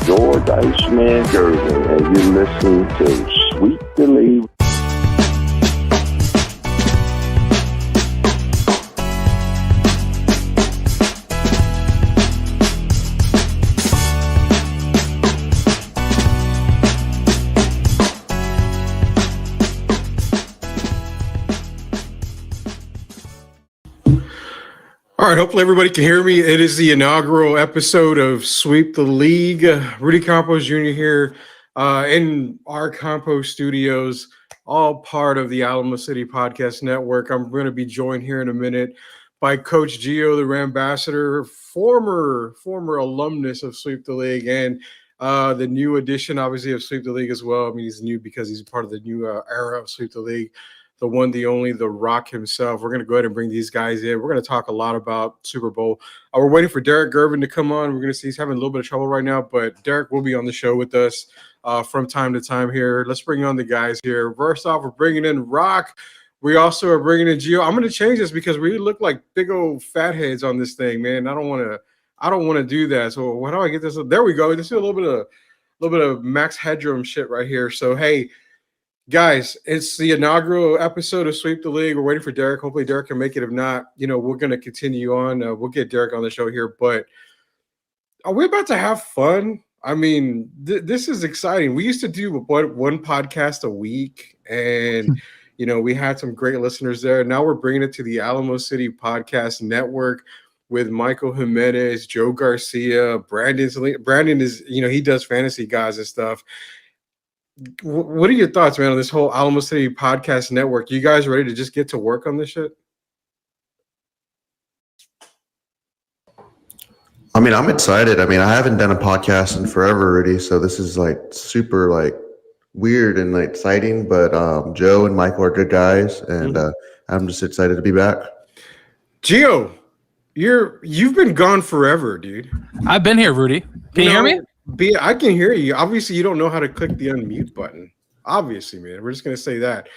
your Iceman Gervin, and you're listening to Sweep the League. All right, hopefully everybody can hear me. It is the inaugural episode of Sweep the League. Rudy Campos Jr. here in our Campos studios, all part of the Alamo City Podcast Network. I'm going to be joined here in a minute by Coach Gio, the Rambassador, former alumnus of Sweep the League, and the new edition, obviously, of Sweep the League as well. I mean, he's new because he's part of the new era of Sweep the League. The one, the only, the Rock himself. We're going to go ahead and bring these guys in. We're going to talk a lot about Super Bowl. We're waiting for Derek Gervin to come on. We're going to see he's having a little bit of trouble right now, but Derek will be on the show with us from time to time here. Let's bring on the guys here. First off, we're bringing in Rock. We also are bringing in Gio. I'm going to change this because we look like big old fat heads on this thing, man. I don't want to do that. So how do I get this? There we go. This is a little bit of Max Headroom shit right here. So, hey, guys, it's the inaugural episode of Sweep the League. We're waiting for Derek. Hopefully Derek can make it. If not, we're going to continue on. We'll get Derek on the show here. But are we about to have fun? I mean, this is exciting. We used to do one podcast a week, and, we had some great listeners there. Now we're bringing it to the Alamo City Podcast Network with Michael Jimenez, Joe Garcia, Brandon is, he does fantasy guys and stuff. What are your thoughts, man, on this whole Alamo City Podcast Network? You guys ready to just get to work on this shit? I mean, I'm excited. I mean, I haven't done a podcast in forever already, so this is super weird and exciting. But Joe and Michael are good guys, and I'm just excited to be back. Gio, you've been gone forever, dude. I've been here, Rudy. Can you hear me? I can hear you. Obviously, you don't know how to click the unmute button. Obviously, man. We're just going to say that.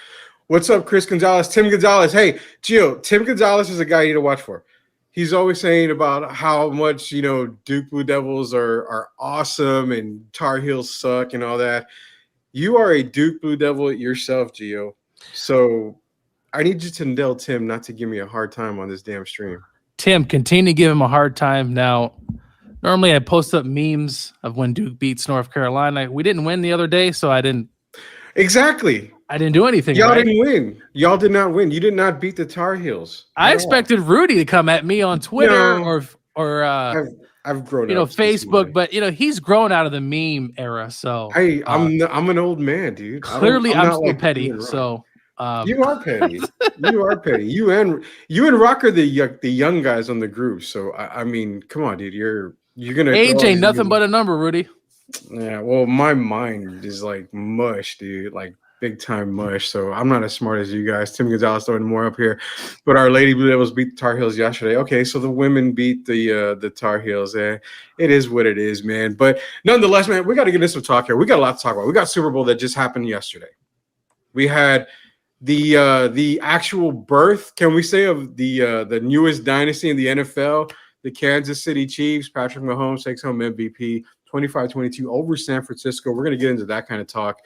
What's up, Chris Gonzalez? Tim Gonzalez. Hey, Gio, Tim Gonzalez is a guy you need to watch for. He's always saying about how much, Duke Blue Devils are awesome and Tar Heels suck and all that. You are a Duke Blue Devil yourself, Gio. So I need you to tell Tim not to give me a hard time on this damn stream. Tim, continue to give him a hard time now. Normally, I post up memes of when Duke beats North Carolina. We didn't win the other day, so I didn't. Exactly. I didn't do anything. Y'all right? didn't win. Y'all did not win. You did not beat the Tar Heels. I expected Rudy to come at me on Twitter or I've grown up. Facebook, but he's grown out of the meme era. So hey, I'm an old man, dude. Clearly, I'm still petty. So you are petty. You are petty. You and Rock are the young guys on the group. So I mean, come on, dude. You're gonna age ain't nothing but a number, Rudy. Yeah, well, my mind is like mush, dude, like big time mush. So I'm not as smart as you guys. Tim Gonzalez throwing more up here, but our Lady Blue Devils beat the Tar Heels yesterday. Okay, so the women beat the Tar Heels. It is what it is, man. But nonetheless, man, we got to get into some talk here. We got a lot to talk about. We got Super Bowl that just happened yesterday. We had the actual birth, can we say, of the newest dynasty in the NFL. The Kansas City Chiefs. Patrick Mahomes takes home MVP 25-22 over San Francisco. We're going to get into that kind of talk.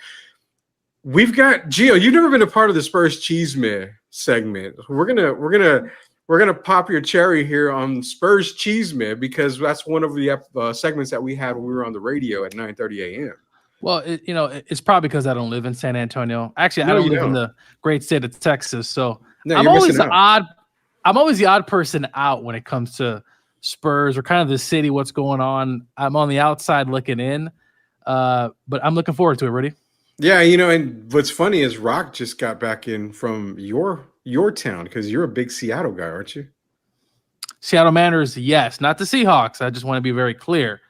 We've got Gio. You've never been a part of the Spurs Chisme segment. We're gonna pop your cherry here on Spurs Chisme because that's one of the segments that we had when we were on the radio at 9:30 a.m. Well, it's probably because I don't live in San Antonio. Actually, I don't live in the great state of Texas, so I'm always the odd person out when it comes to Spurs or kind of the city, what's going on. I'm on the outside looking in, but I'm looking forward to it, Rudy. Yeah, and what's funny is Rock just got back in from your town because you're a big Seattle guy, aren't you? Seattle Mariners, yes. Not the Seahawks. I just want to be very clear.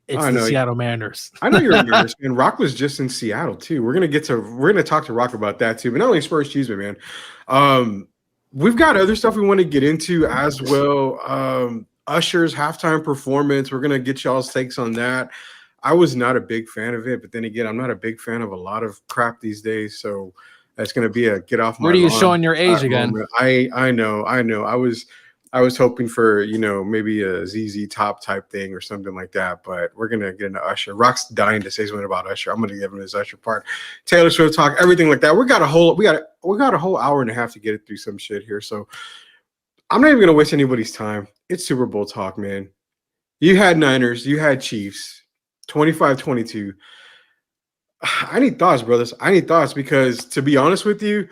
It's the Seattle Mariners. I know you're a Mariners fan. Rock was just in Seattle too. We're gonna talk to Rock about that too. But not only Spurs Chisme, man. We've got other stuff we want to get into as well. Usher's halftime performance. We're gonna get y'all's takes on that. I was not a big fan of it, but then again, I'm not a big fan of a lot of crap these days. So that's gonna be a get off my. Where are you showing your age again? I know. I was I was hoping for, maybe a ZZ Top type thing or something like that, but we're going to get into Usher. Rock's dying to say something about Usher. I'm going to give him his Usher part. Taylor Swift talk, everything like that. We got a whole hour and a half to get it through some shit here. So I'm not even going to waste anybody's time. It's Super Bowl talk, man. You had Niners, you had Chiefs, 25-22. I need thoughts, brothers. I need thoughts because, to be honest with you,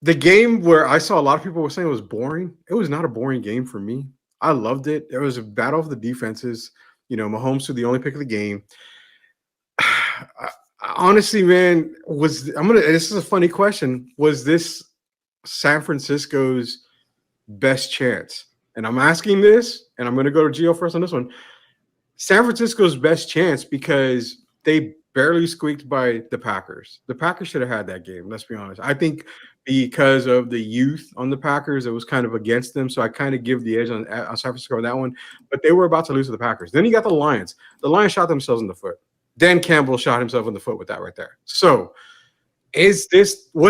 the game where I saw a lot of people were saying it was boring, it was not a boring game for me. I loved it. It was a battle of the defenses. Mahomes was the only pick of the game. Honestly, man, this is a funny question. Was this San Francisco's best chance? And I'm asking this, and I'm going to go to Gio first on this one. San Francisco's best chance because they barely squeaked by the Packers. The Packers should have had that game, let's be honest. I think because of the youth on the Packers, it was kind of against them. So I kind of give the edge on San Francisco on that one. But they were about to lose to the Packers. Then you got the Lions. The Lions shot themselves in the foot. Dan Campbell shot himself in the foot with that right there. So was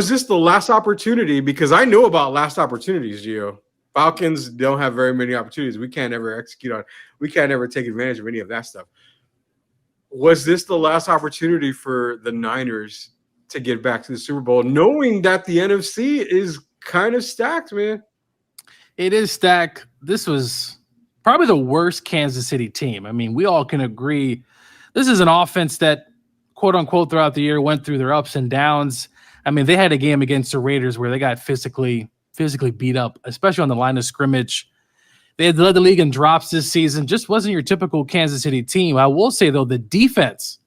this the last opportunity? Because I know about last opportunities, Gio. Falcons don't have very many opportunities. We can't ever we can't ever take advantage of any of that stuff. Was this the last opportunity for the Niners to get back to the Super Bowl, knowing that the NFC is kind of stacked, man? It is stacked. This was probably the worst Kansas City team. I mean, we all can agree this is an offense that, quote unquote, throughout the year went through their ups and downs. I mean, they had a game against the Raiders where they got physically beat up, especially on the line of scrimmage. They had led the league in drops this season. Just wasn't your typical Kansas City team. I will say, though, the defense,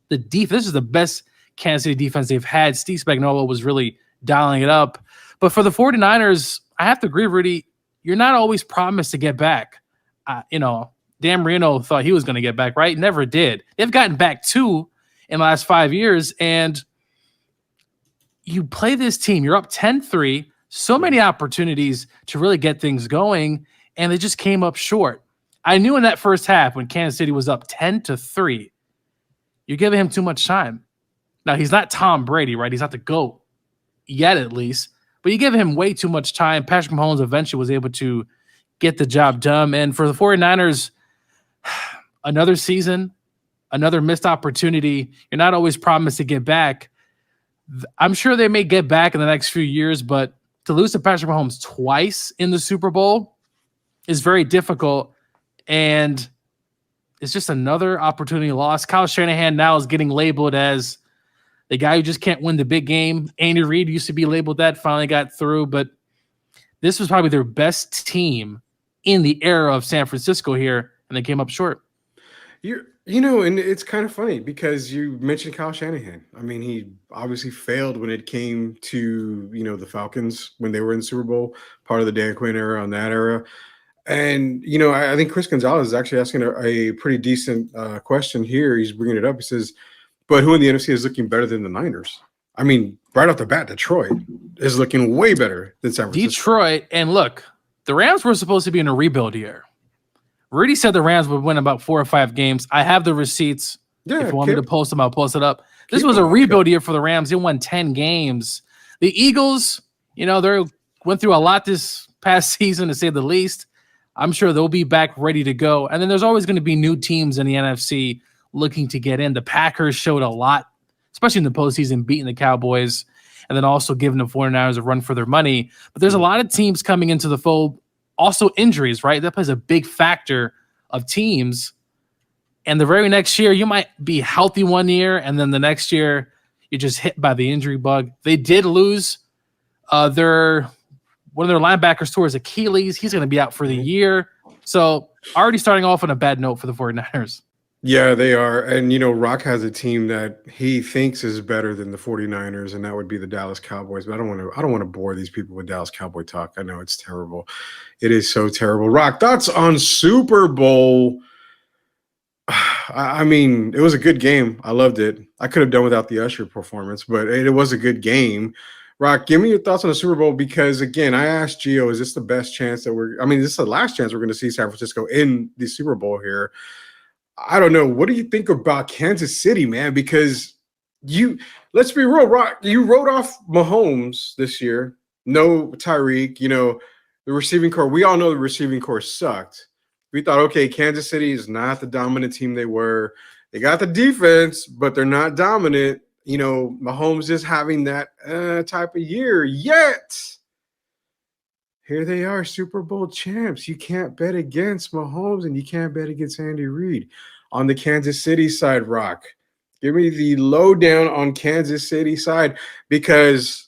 this is the best Kansas City defense they've had. Steve Spagnuolo was really dialing it up. But for the 49ers, I have to agree, Rudy, you're not always promised to get back. Dan Marino thought he was going to get back, right? Never did. They've gotten back 2 in the last 5 years, and you play this team. You're up 10-3, so many opportunities to really get things going, and they just came up short. I knew in that first half when Kansas City was up 10-3, you're giving him too much time. Now, he's not Tom Brady, right? He's not the GOAT yet, at least. But you give him way too much time. Patrick Mahomes eventually was able to get the job done. And for the 49ers, another season, another missed opportunity. You're not always promised to get back. I'm sure they may get back in the next few years, but to lose to Patrick Mahomes twice in the Super Bowl is very difficult. And it's just another opportunity lost. Kyle Shanahan now is getting labeled as the guy who just can't win the big game. Andy Reid used to be labeled that, finally got through. But this was probably their best team in the era of San Francisco here, and they came up short. And it's kind of funny because you mentioned Kyle Shanahan. I mean, he obviously failed when it came to, the Falcons when they were in the Super Bowl, part of the Dan Quinn era on that era. And, I think Chris Gonzalez is actually asking a pretty decent question here. He's bringing it up. He says, but who in the NFC is looking better than the Niners? I mean, right off the bat, Detroit is looking way better than San Francisco. Detroit, and look, the Rams were supposed to be in a rebuild year. Rudy said the Rams would win about 4 or 5 games. I have the receipts. Yeah, if you want me to post them, I'll post it up. This was a rebuild year for the Rams. They won 10 games. The Eagles, they went through a lot this past season, to say the least. I'm sure they'll be back ready to go. And then there's always going to be new teams in the NFC looking to get in. The Packers showed a lot, especially in the postseason, beating the Cowboys, and then also giving the 49ers a run for their money. But there's a lot of teams coming into the fold. Also injuries, right? That plays a big factor of teams. And the very next year, you might be healthy one year, and then the next year, you're just hit by the injury bug. They did lose one of their linebackers tore his Achilles. He's going to be out for the year. So already starting off on a bad note for the 49ers. Yeah, they are. And, Rock has a team that he thinks is better than the 49ers, and that would be the Dallas Cowboys. But I don't want to bore these people with Dallas Cowboy talk. I know it's terrible. It is so terrible. Rock, thoughts on Super Bowl? I mean, it was a good game. I loved it. I could have done without the Usher performance, but it was a good game. Rock, give me your thoughts on the Super Bowl because, again, I asked Gio, is this the best chance that this is the last chance we're going to see San Francisco in the Super Bowl here? I don't know. What do you think about Kansas City, man? Because let's be real, Rock, you wrote off Mahomes this year. No Tyreek, the receiving core. We all know the receiving core sucked. We thought, okay, Kansas City is not the dominant team they were. They got the defense, but they're not dominant. You know, Mahomes is having that type of year. Yet, here they are, Super Bowl champs. You can't bet against Mahomes, and you can't bet against Andy Reid. On the Kansas City side, Rock, give me the lowdown on Kansas City side, because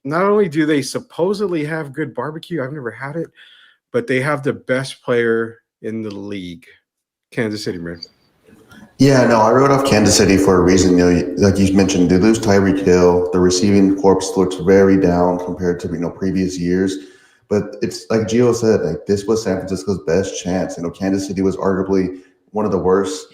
not only do they supposedly have good barbecue, I've never had it, but they have the best player in the league. Kansas City, man. Yeah, no, I wrote off Kansas City for a reason. You know, like you mentioned, they lose Tyreek Hill. The receiving corps looks very down compared to previous years. But it's like Gio said, like this was San Francisco's best chance. You know, Kansas City was arguably one of the worst,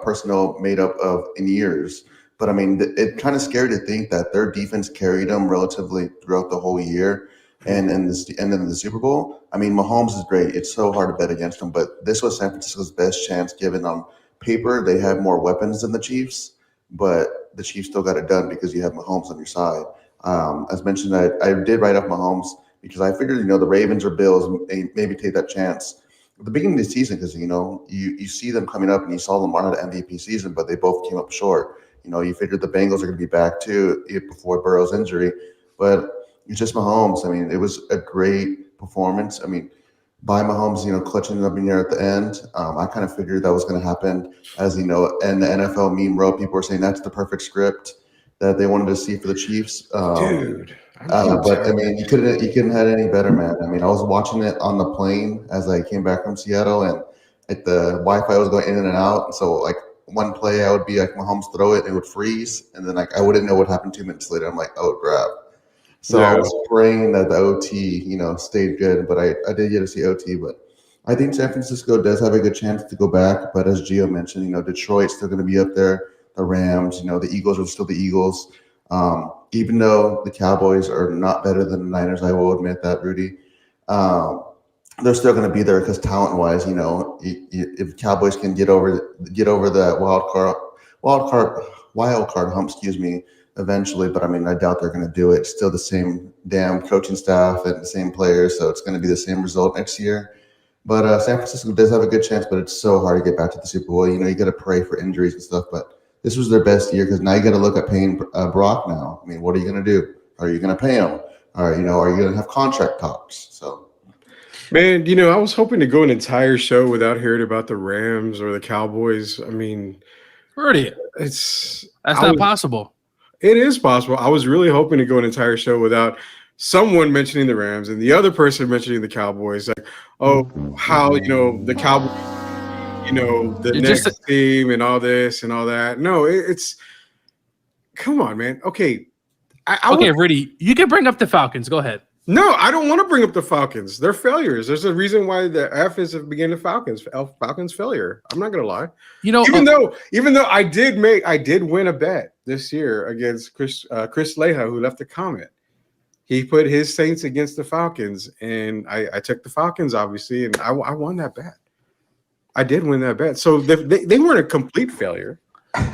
personnel made up of in years. But I mean, it's kind of scary to think that their defense carried them relatively throughout the whole year. And then the Super Bowl, I mean, Mahomes is great. It's so hard to bet against him, but this was San Francisco's best chance given on paper. They have more weapons than the Chiefs, but the Chiefs still got it done because you have Mahomes on your side. As mentioned, I did write off Mahomes because I figured, the Ravens or Bills maybe take that chance at the beginning of the season because, you see them coming up and you saw Lamar had an MVP season, but they both came up short. You figured the Bengals are going to be back too before Burrow's injury, but it's just Mahomes. I mean, it was a great performance. I mean, by Mahomes, clutching it up in there at the end. I kind of figured that was going to happen, as and the NFL meme wrote, people were saying that's the perfect script that they wanted to see for the Chiefs. Dude. But I mean, you couldn't have any better, man. I mean, I was watching it on the plane as I came back from Seattle, and the Wi-Fi was going in and out. So like one play, I would be like Mahomes throw it, and it would freeze, and then I wouldn't know what happened 2 minutes later. I'm like, oh crap. So I was praying that the OT, stayed good, but I did get to see OT. But I think San Francisco does have a good chance to go back. But as Gio mentioned, Detroit's still going to be up there. The Rams, the Eagles are still the Eagles. Even though the Cowboys are not better than the Niners, I will admit that, Rudy. They're still going to be there because talent-wise, if Cowboys can get over that wild card hump, eventually, but I mean, I doubt they're going to do it. Still the same damn coaching staff and the same players, so it's going to be the same result next year. But San Francisco does have a good chance, but it's so hard to get back to the Super Bowl. You got to pray for injuries and stuff, but this was their best year because now you got to look at paying Brock now. I mean, what are you going to do? Are you going to pay him? Or, are you going to have contract talks? So, man, I was hoping to go an entire show without hearing about the Rams or the Cowboys. I mean, Rudy, that's not possible. It is possible. I was really hoping to go an entire show without someone mentioning the Rams and the other person mentioning the Cowboys. Like, oh, how, the Cowboys, the next team and all this and all that. No, it's come on, man. Okay. Rudy, you can bring up the Falcons. Go ahead. No, I don't want to bring up the Falcons. They're failures. There's a reason why the F is beginning of Falcons. Falcons failure. I'm not gonna lie. Even though I did win a bet this year against Chris Leha, who left a comment. He put his Saints against the Falcons, and I took the Falcons, obviously, and I won that bet. I did win that bet. So they weren't a complete failure.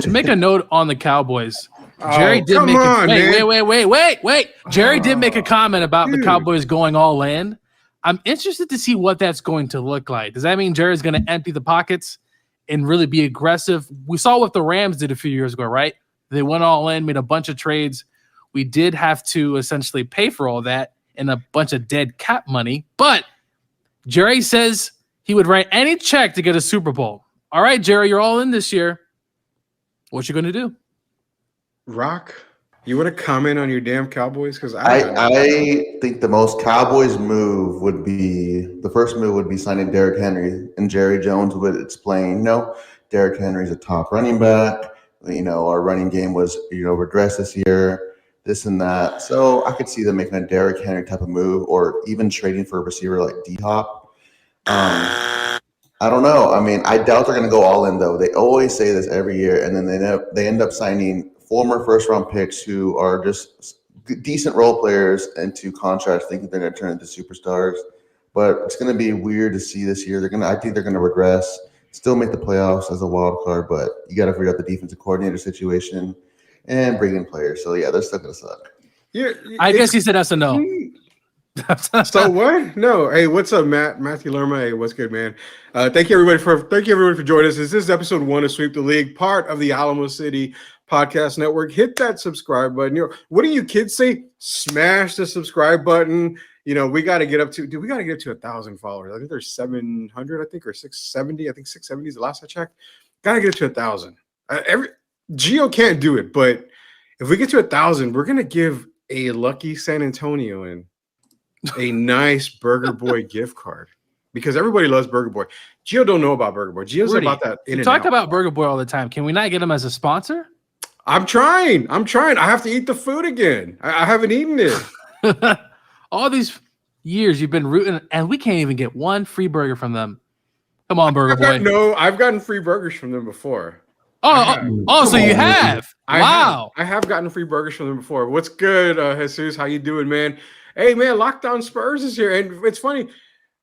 To make a note on the Cowboys, Jerry did make wait. Jerry did make a comment about the Cowboys going all in. I'm interested to see what that's going to look like. Does that mean Jerry's going to empty the pockets and really be aggressive? We saw what the Rams did a few years ago, right? They went all in, made a bunch of trades. We did have to essentially pay for all that and a bunch of dead cap money. But Jerry says he would write any check to get a Super Bowl. All right, Jerry, you're all in this year. What you going to do? Rock, you want to comment on your damn Cowboys? Because I think the most Cowboys move would be signing Derrick Henry, and Jerry Jones would explain, Derrick Henry's a top running back. Our running game was, regressed this year, this and that. So I could see them making a Derrick Henry type of move or even trading for a receiver like D-Hop. I don't know. I mean, I doubt they're going to go all in, though. They always say this every year, and then they end up signing former first-round picks who are just decent role players into contracts, thinking they're going to turn into superstars. But it's going to be weird to see this year. I think they're going to regress, still make the playoffs as a wild card, but you got to figure out the defensive coordinator situation and bring in players. So yeah, they're still going to suck. Yeah, I guess he said that's a no. So what? No. Hey, what's up, Matthew Lerma? Hey, what's good, man? Thank you everybody for joining us. This is episode 1 of Sweep the League, part of the Alamo City Podcast Network. Hit that subscribe button. What do you kids say? Smash the subscribe button. We got to get up to 1,000 followers. I think there's 700, or 670. I think 670 is the last I checked. Got to get to 1,000. Gio can't do it, but if we get to 1,000, we're gonna give a lucky San Antonioan a nice Burger Boy gift card, because everybody loves Burger Boy. Gio don't know about Burger Boy. Gio's Rudy, about that. You talk about Burger Boy all the time. Can we not get him as a sponsor? I'm trying. I have to eat the food again. I haven't eaten it. All these years you've been rooting, and we can't even get one free burger from them. Come on, Burger Boy. No, I've gotten free burgers from them before. So you have. Wow. I have gotten free burgers from them before. What's good, Jesus? How you doing, man? Hey, man, Lockdown Spurs is here. And it's funny,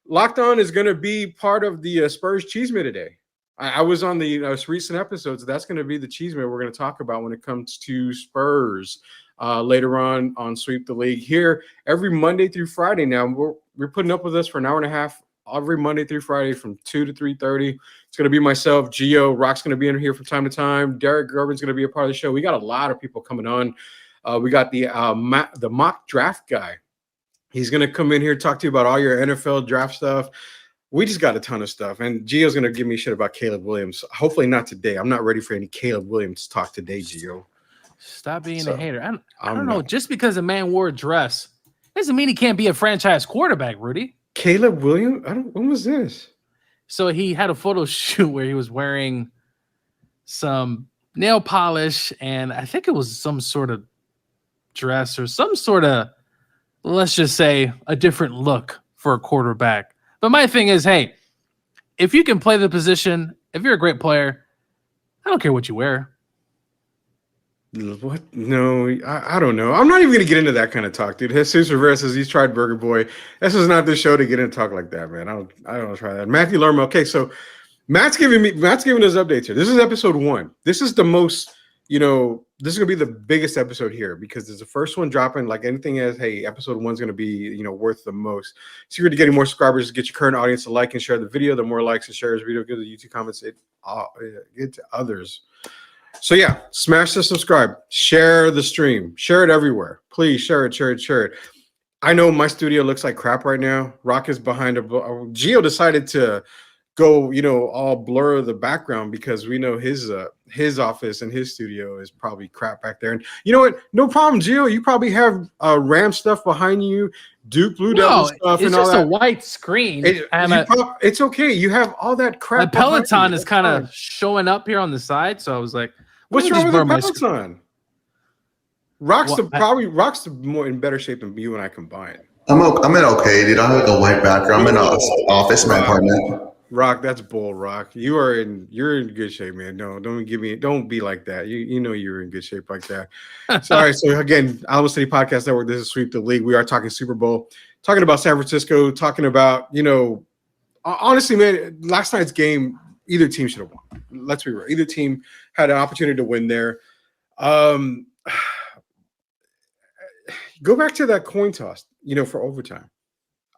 Lockdown is going to be part of the Spurs Chisme today. I was on the recent episodes. That's going to be the Chisme we're going to talk about when it comes to Spurs later on Sweep the League here every Monday through Friday. Now, we're putting up with us for an hour and a half every Monday through Friday from 2 to 3:30. It's going to be myself, Gio. Rock's going to be in here from time to time. Derek Gervin's going to be a part of the show. We got a lot of people coming on. We got the mock draft guy. He's going to come in here, talk to you about all your NFL draft stuff. We just got a ton of stuff. And Gio's going to give me shit about Caleb Williams. Hopefully not today. I'm not ready for any Caleb Williams talk today, Gio. Stop being a hater. I don't know. Just because a man wore a dress doesn't mean he can't be a franchise quarterback, Rudy. Caleb Williams? When was this? So he had a photo shoot where he was wearing some nail polish, and I think it was some sort of dress or some sort of, let's just say, a different look for a quarterback. But my thing is, hey, if you can play the position, if you're a great player, I don't care what you wear. What? No, I don't know. I'm not even going to get into that kind of talk, dude. Jesus Rivera says he's tried Burger Boy. This is not the show to get into talk like that, man. I don't want to try that. Matthew Lerma. Okay, so Matt's giving us updates here. This is episode 1. This is the most, this is going to be the biggest episode here because there's the first one dropping. Like anything as, hey, episode 1 is going to be, worth the most. Secret to getting more subscribers is get your current audience to like and share the video. The more likes and shares video, give the YouTube comments, it to others. So yeah, smash the subscribe, share the stream, share it everywhere. Please share it. I know my studio looks like crap right now. Rock is behind Gio decided to go, all blur the background because we know his office and his studio is probably crap back there. And you know what? No problem, Gio. You probably have Ram stuff behind you, Duke Blue Devil stuff, and all that. It's just a white screen. It's okay. You have all that crap. The Peloton is kind of showing up here on the side, so I was like, what's wrong with the Peloton? Rock's more in better shape than you and I combined. I'm in okay, dude. I have a white background. I'm in an office in my apartment. Rock, that's bull, Rock. You're in good shape, man. No, don't be like that. You know you're in good shape like that. Sorry. So again, Alamo City Podcast Network. This is Sweep the League. We are talking Super Bowl, talking about San Francisco, talking about, honestly, man, last night's game, either team should have won. Let's be real. Either team had an opportunity to win there. Go back to that coin toss, for overtime.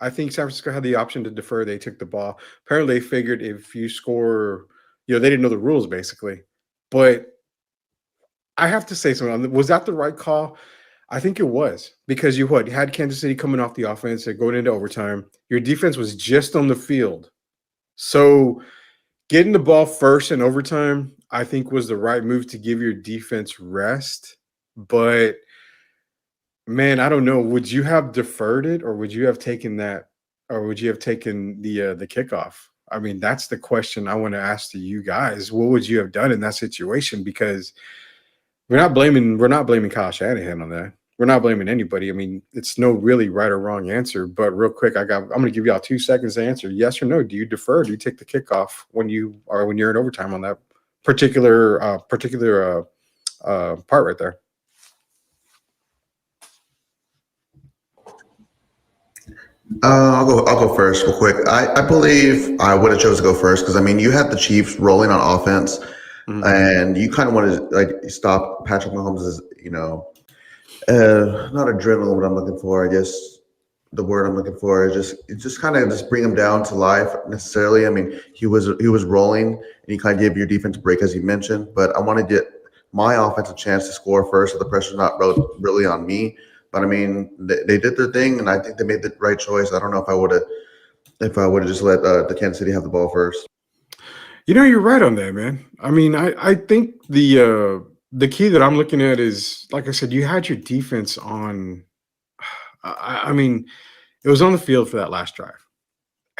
I think San Francisco had the option to defer. They took the ball. Apparently, they figured if you score, they didn't know the rules, basically. But I have to say something. Was that the right call? I think it was because you had Kansas City coming off the offense and going into overtime. Your defense was just on the field. So getting the ball first in overtime, I think, was the right move to give your defense rest. But man, I don't know. Would you have deferred it, or would you have taken that, or would you have taken the kickoff? I mean, that's the question I want to ask to you guys. What would you have done in that situation? Because we're not blaming Kyle Shanahan on that. We're not blaming anybody. I mean, it's no really right or wrong answer. But real quick, I'm going to give y'all 2 seconds to answer. Yes or no? Do you defer? Do you take the kickoff when you're in overtime on that particular part right there? I'll go first real quick. I believe I would have chose to go first because, you had the Chiefs rolling on offense, and you kind of wanted to stop Patrick Mahomes' not adrenaline, what I'm looking for, I guess, the word I'm looking for is just kind of just bring him down to life necessarily. I mean, he was rolling and he kind of gave your defense a break as you mentioned, but I want to get my offense a chance to score first, so the pressure's not really on me. But I mean, they did their thing, and I think they made the right choice. I don't know if I would have just let the Kansas City have the ball first. You're right on that, man. I mean, I think the key that I'm looking at is, like I said, you had your defense on. I mean, it was on the field for that last drive,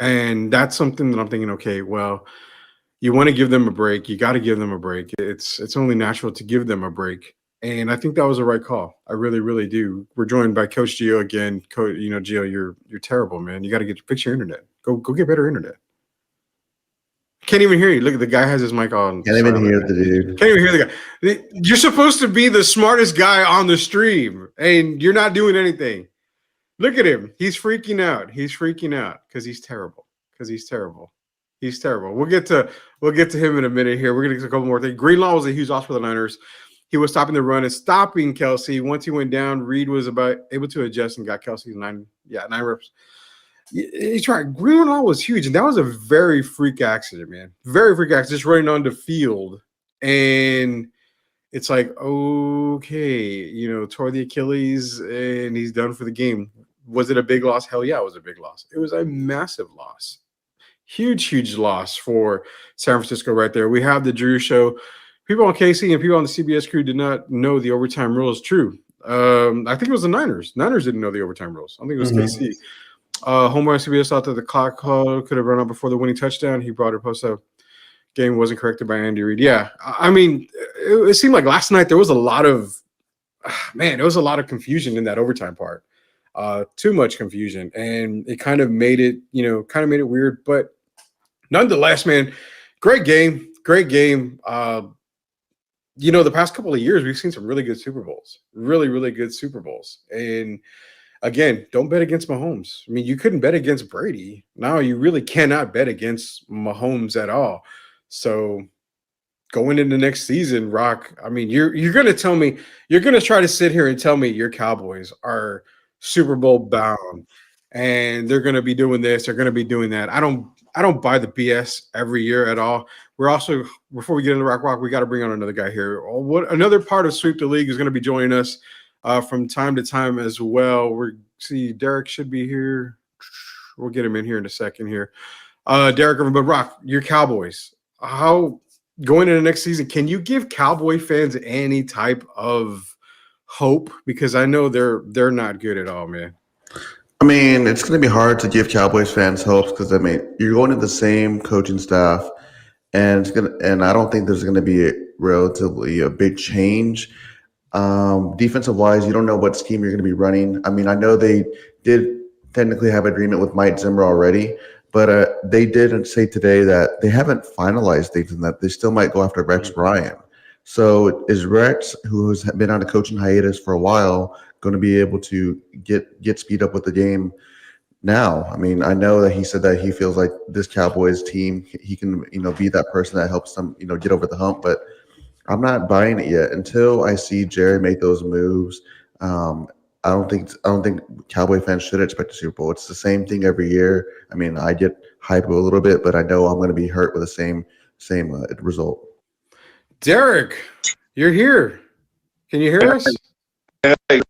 and that's something that I'm thinking. Okay, well, you want to give them a break. You got to give them a break. It's only natural to give them a break, and I think that was the right call. I really, really do. We're joined by Coach Gio again. Gio, you're terrible, man. You got to fix your internet. Go get better internet. Can't even hear you. Look, the guy has his mic on. Can't even hear the dude. Can't even hear the guy. You're supposed to be the smartest guy on the stream, and you're not doing anything. Look at him. He's freaking out. He's freaking out because he's terrible. He's terrible. We'll get to him in a minute here. We're gonna get a couple more things. Greenlaw was a huge loss for the Niners. He was stopping the run and stopping Kelsey. Once he went down, Reed was about able to adjust and got Kelsey 9 reps. He's right. Greenlaw was huge, and that was a very freak accident, man. Very freak accident, just running on the field, and it's like, okay, tore the Achilles, and he's done for the game. Was it a big loss? Hell yeah, it was a big loss. It was a massive loss. Huge loss for San Francisco right there. We have the Drew Show. People on KC and people on the CBS crew did not know the overtime rules. True. I think it was the Niners. Niners didn't know the overtime rules. I think it was KC. Homer on CBS thought that the clock could have run out before the winning touchdown. He brought it post-up. Game wasn't corrected by Andy Reid. Yeah, I mean, it seemed like last night there was a lot of confusion in that overtime part. Too much confusion, and it kind of made it weird. But nonetheless, man, great game. The past couple of years we've seen some really good Super Bowls, really good Super Bowls, and again, don't bet against Mahomes. I mean, you couldn't bet against Brady. No, you really cannot bet against Mahomes at all. So going into next season, Rock, I mean, you're going to tell me, you're going to try to sit here and tell me your Cowboys are Super Bowl bound and they're going to be doing this, they're going to be doing that. I don't buy the BS every year at all. We're also, before we get into Rock, we got to bring on another guy here. Another part of Sweep the League is going to be joining us from time to time as well. Derek should be here. We'll get him in here in a second here. Derek, but Rock, your Cowboys, how going into next season, can you give Cowboy fans any type of hope? Because I know they're not good at all, man. I mean, it's going to be hard to give Cowboys fans hopes because, I mean, you're going to the same coaching staff, and I don't think there's going to be a big change. Defensive wise, you don't know what scheme you're going to be running. I mean, I know they did technically have agreement with Mike Zimmer already, but they did say today that they haven't finalized things and that they still might go after Rex Ryan. So is Rex, who has been on a coaching hiatus for a while, going to be able to get speed up with the game now? I mean, I know that he said that he feels like this Cowboys team, he can, be that person that helps them, get over the hump, but I'm not buying it yet until I see Jerry make those moves. I don't think Cowboy fans should expect a Super Bowl. It's the same thing every year. I mean, I get hyped a little bit, but I know I'm going to be hurt with the same result. Derek, you're here. Can you hear us? Hey,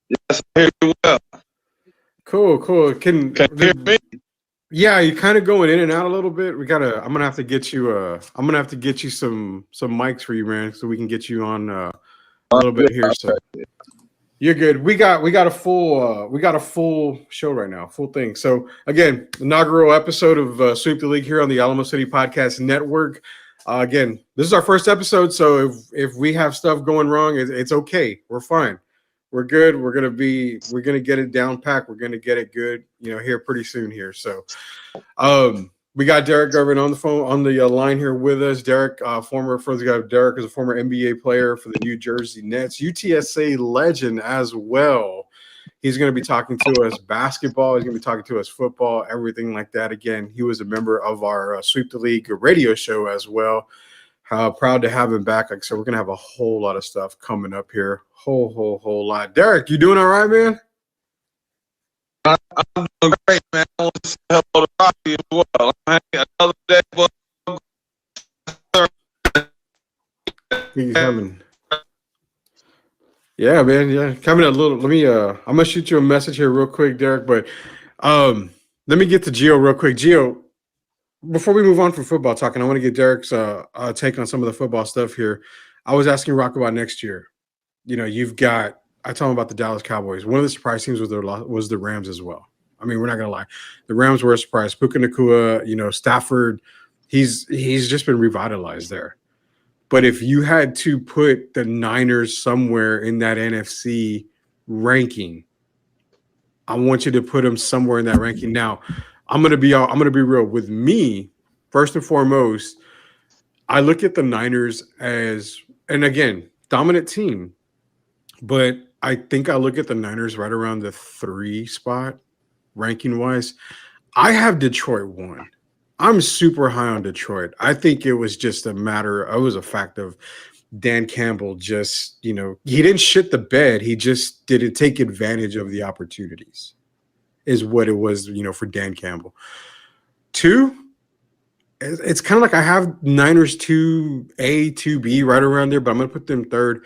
yes, I hear you well. Cool. Can you hear me? Yeah, you're kind of going in and out a little bit. I'm gonna have to get you some mics for you, man, so we can get you on a little bit here. So you're good. We got a full show right now, full thing. So again, inaugural episode of Sweep the League here on the Alamo City Podcast Network. Again, this is our first episode, so if we have stuff going wrong, it's okay. We're fine. We're good. We're gonna get it down packed. We're gonna get it good, here pretty soon here. So, we got Derek Garvin on the phone on the line here with us. Derek, Derek is a former NBA player for the New Jersey Nets, UTSA legend as well. He's going to be talking to us basketball. He's going to be talking to us football, everything like that. Again, he was a member of our Sweep the League radio show as well. Proud to have him back. Like I said, we're going to have a whole lot of stuff coming up here. Whole lot. Derek, you doing all right, man? I'm doing great, man. I want to say hello to Rocky as well. Another day for He's coming. Yeah, man. Yeah, coming a little. Let me. I'm gonna shoot you a message here real quick, Derek. But let me get to Gio real quick. Gio, before we move on from football talking, I want to get Derek's take on some of the football stuff here. I was asking Rock about next year. You know, you've got. I told him about the Dallas Cowboys. One of the surprise teams was the Rams as well. I mean, we're not gonna lie. The Rams were a surprise. Puka Nacua, you know, Stafford. He's just been revitalized there. But if you had to put the Niners somewhere in that NFC ranking, I want you to put them somewhere in that ranking. Now, I'm gonna be real with me. First and foremost, I look at the Niners as, and again, dominant team, but I think I look at the Niners right around the 3 spot, ranking wise. I have Detroit 1. I'm super high on Detroit. I think it was just a fact of Dan Campbell just, you know, he didn't shit the bed. He just didn't take advantage of the opportunities is what it was, you know, for Dan Campbell. 2, it's kind of like I have Niners 2A, 2B right around there, but I'm going to put them 3rd.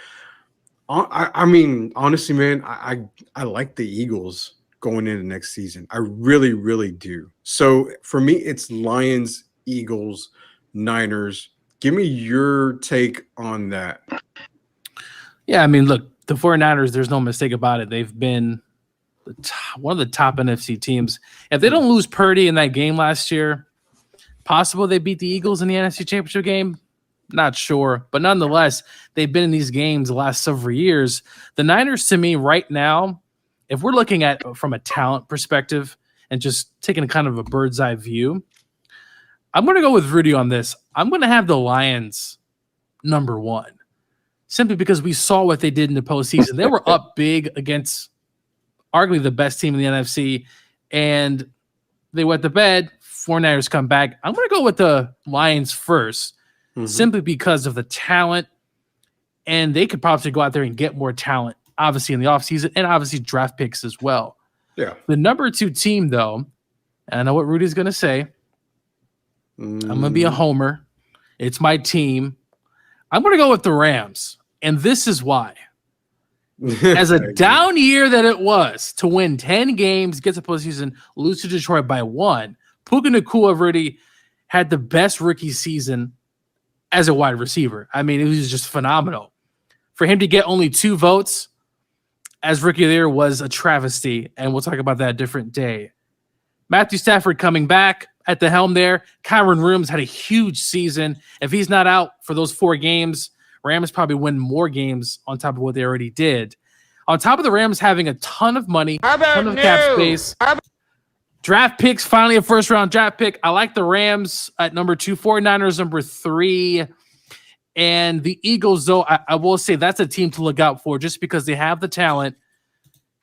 I mean, honestly, man, I like the Eagles going into next season. I really, really do. So for me, it's Lions, Eagles, Niners. Give me your take on that. Yeah, I mean, look, the 49ers, there's no mistake about it. They've been one of the top NFC teams. If they don't lose Purdy in that game last year, possible they beat the Eagles in the NFC Championship game. Not sure, but nonetheless, they've been in these games the last several years. The Niners, to me, right now, if we're looking at from a talent perspective and just taking kind of a bird's eye view, I'm going to go with Rudy on this. I'm going to have the Lions number 1, simply because we saw what they did in the postseason. They were up big against arguably the best team in the NFC, and they went to bed. 49ers come back. I'm going to go with the Lions first, simply because of the talent, and they could probably go out there and get more talent, obviously in the offseason, and obviously draft picks as well. Yeah. The number 2 team, though, and I know what Rudy's going to say. I'm going to be a homer. It's my team. I'm going to go with the Rams, and this is why. As a down year that it was to win 10 games, get to postseason, lose to Detroit by 1, Puka Nacua, Rudy, had the best rookie season as a wide receiver. I mean, it was just phenomenal. For him to get only 2 votes as rookie of the year was a travesty, and we'll talk about that a different day. Matthew Stafford coming back at the helm there. Kyron Williams had a huge season. If he's not out for those 4 games, Rams probably win more games on top of what they already did. On top of the Rams having a ton of money, ton of cap space, draft picks, finally a first-round draft pick. I like the Rams at number 2, 49ers number 3. And the Eagles, though, I will say that's a team to look out for just because they have the talent.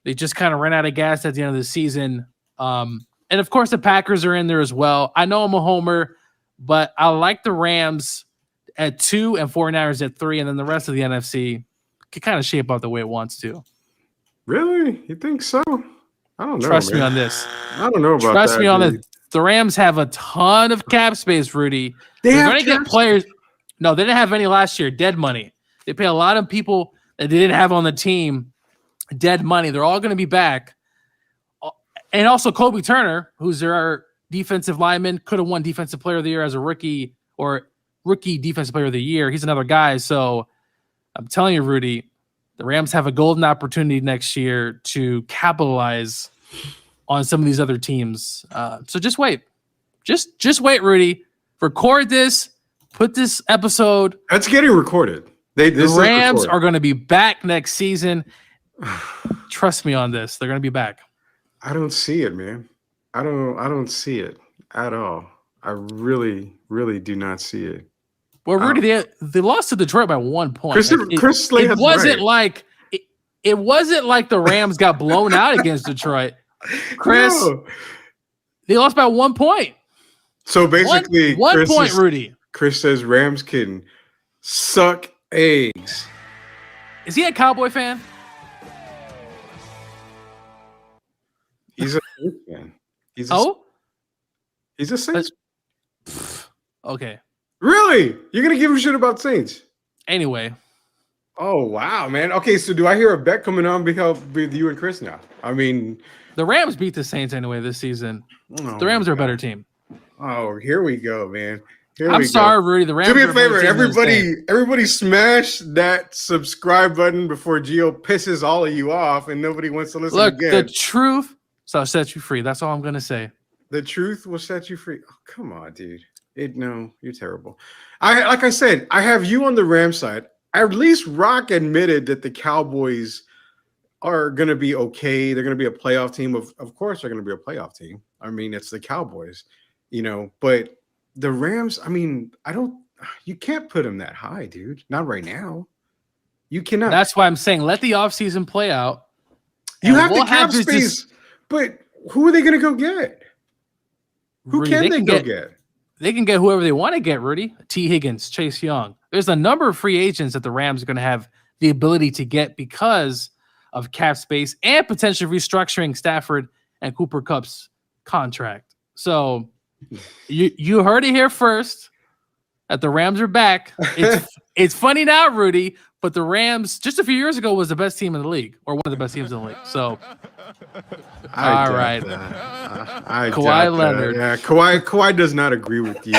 They just kind of ran out of gas at the end of the season. And, of course, the Packers are in there as well. I know I'm a homer, but I like the Rams at 2 and 49ers at 3, and then the rest of the NFC can kind of shape out the way it wants to. Really? You think so? I don't know. Trust me on this. I don't know about that. Trust me on this. The Rams have a ton of cap space, Rudy. They're going to get players. No, they didn't have any last year. Dead money. They pay a lot of people that they didn't have on the team dead money. They're all going to be back. And also Kobe Turner, who's their defensive lineman, could have won Defensive Player of the Year as a rookie or rookie Defensive Player of the Year. He's another guy. So I'm telling you, Rudy, the Rams have a golden opportunity next year to capitalize on some of these other teams. So just wait. Just wait, Rudy. Record this. Put this episode. That's getting recorded. The Rams are going to be back next season. Trust me on this. They're going to be back. I don't see it, man. I don't see it at all. I really, really do not see it. Well, Rudy, they lost to Detroit by 1 point. Chris Slade it wasn't right. It wasn't like the Rams got blown out against Detroit. Chris, no. They lost by 1 point. So basically, one point, Rudy. Chris says Rams can suck eggs. Is he a Cowboy fan? He's a Saints fan. He's a Saints. Okay. Really? You're gonna give him shit about Saints? Anyway. Oh wow, man. Okay, so do I hear a bet coming on with you and Chris now? I mean, the Rams beat the Saints anyway this season. The Rams are a better team. Oh, here we go, man. I'm sorry, Rudy. The Rams. Do me a favor, everybody smash that subscribe button before Gio pisses all of you off and nobody wants to listen again. The truth shall set you free. That's all I'm gonna say. The truth will set you free. Oh, come on, dude. No, you're terrible. Like I said, I have you on the Rams side. At least Rock admitted that the Cowboys are going to be okay. They're going to be a playoff team. Of course, they're going to be a playoff team. I mean, it's the Cowboys, but the Rams, I mean, you can't put them that high, dude. Not right now. You cannot. That's why I'm saying let the offseason play out. You have the cap space, but who are they going to go get? Who can they go get? They can get whoever they want to get, Rudy. T. Higgins, Chase Young. There's a number of free agents that the Rams are going to have the ability to get because of cap space and potentially restructuring Stafford and Cooper Kupp's contract. So you heard it here first that the Rams are back. It's funny now, Rudy, but the Rams just a few years ago was the best team in the league or one of the best teams in the league. So all right. Kawhi Leonard. Yeah, Kawhi does not agree with you.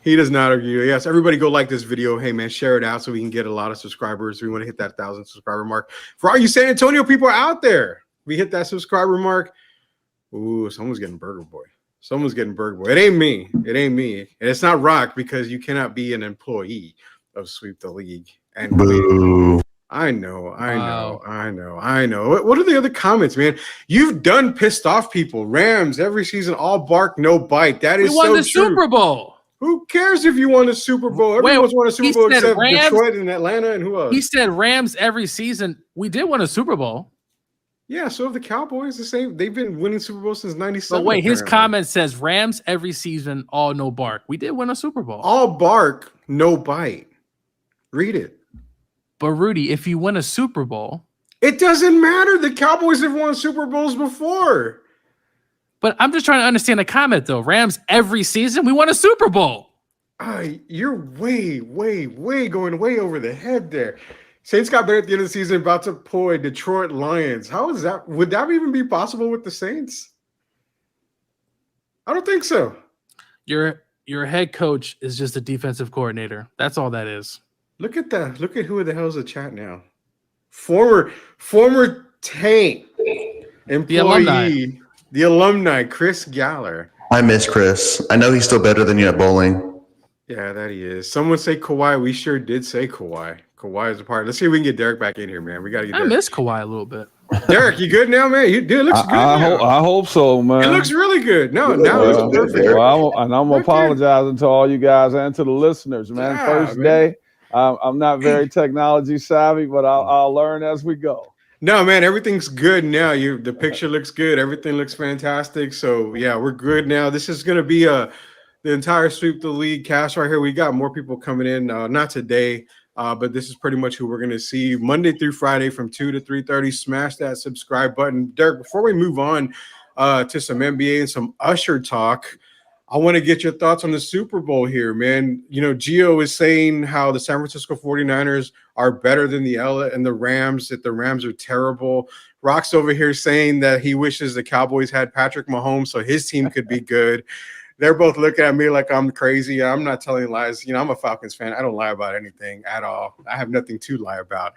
He does not agree. Yes, everybody go like this video. Hey, man, share it out so we can get a lot of subscribers. We want to hit that 1,000 subscriber mark. For all you San Antonio people out there, we hit that subscriber mark. Ooh, someone's getting Burger Boy. It ain't me. And it's not Rock because you cannot be an employee of Sweep the League. And Boo. I know. What are the other comments, man? You've done pissed off people. Rams every season, all bark, no bite. That is so true. We won the Super Bowl. Who cares if you won a Super Bowl? Everyone's won a Super Bowl except Detroit and Atlanta and who else? He said Rams every season. We did win a Super Bowl. Yeah, so have the Cowboys. The same. They've been winning Super Bowl since '97. But wait, his comment says Rams every season, all no bark. We did win a Super Bowl. All bark, no bite. Read it. But Rudy, if you win a Super Bowl, it doesn't matter. The Cowboys have won Super Bowls before. But I'm just trying to understand the comment, though. Rams every season, we won a Super Bowl. You're way going way over the head there. Saints got better at the end of the season, about to play Detroit Lions. How is that? Would that even be possible with the Saints? I don't think so. Your head coach is just a defensive coordinator. That's all that is. Look at that. Look at who the hell's in chat now. Former Tank employee. The alumni, Chris Galler. I miss Chris. I know he's still better than you at bowling. Yeah, that he is. Someone say Kawhi. We sure did say Kawhi. Kawhi is a part. Let's see if we can get Derek back in here, man. We got to get Derek. I miss Kawhi a little bit. Derek, you good now, man? It looks good now. I hope so, man. It looks really good. Now it's perfect. Well, I'm apologizing to all you guys and to the listeners, man. Yeah, First day. I'm not very technology savvy, but I'll learn as we go. No, man, everything's good now. The picture looks good. Everything looks fantastic. So, yeah, we're good now. This is going to be the entire Sweep the League cast right here. We got more people coming in. Not today, but this is pretty much who we're going to see Monday through Friday from 2 to 3:30. Smash that subscribe button. Derek, before we move on to some NBA and some Usher talk, I want to get your thoughts on the Super Bowl here, man. Gio is saying how the San Francisco 49ers are better than the LA and the Rams, that the Rams are terrible. Rock's over here saying that he wishes the Cowboys had Patrick Mahomes so his team could be good. They're both looking at me like I'm crazy. I'm not telling lies. I'm a Falcons fan. I don't lie about anything at all. I have nothing to lie about.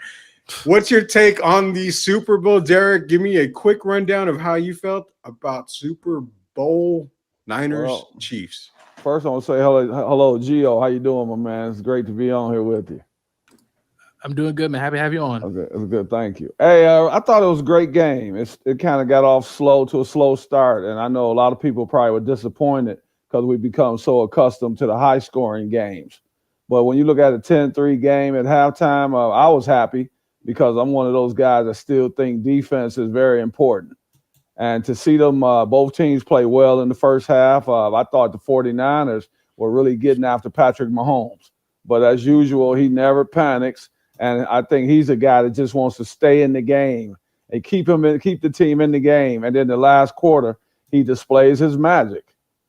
What's your take on the Super Bowl, Derek? Give me a quick rundown of how you felt about Super Bowl Niners, Chiefs. First, I want to say hello, Gio. How you doing, my man? It's great to be on here with you. I'm doing good, man. Happy to have you on. Okay, it's good. Thank you. Hey, I thought it was a great game. It kind of got off slow to a slow start, and I know a lot of people probably were disappointed because we become so accustomed to the high-scoring games. But when you look at a 10-3 game at halftime, I was happy because I'm one of those guys that still think defense is very important. And to see them, both teams play well in the first half, I thought the 49ers were really getting after Patrick Mahomes. But as usual, he never panics. And I think he's a guy that just wants to stay in the game and keep the team in the game. And then the last quarter, he displays his magic.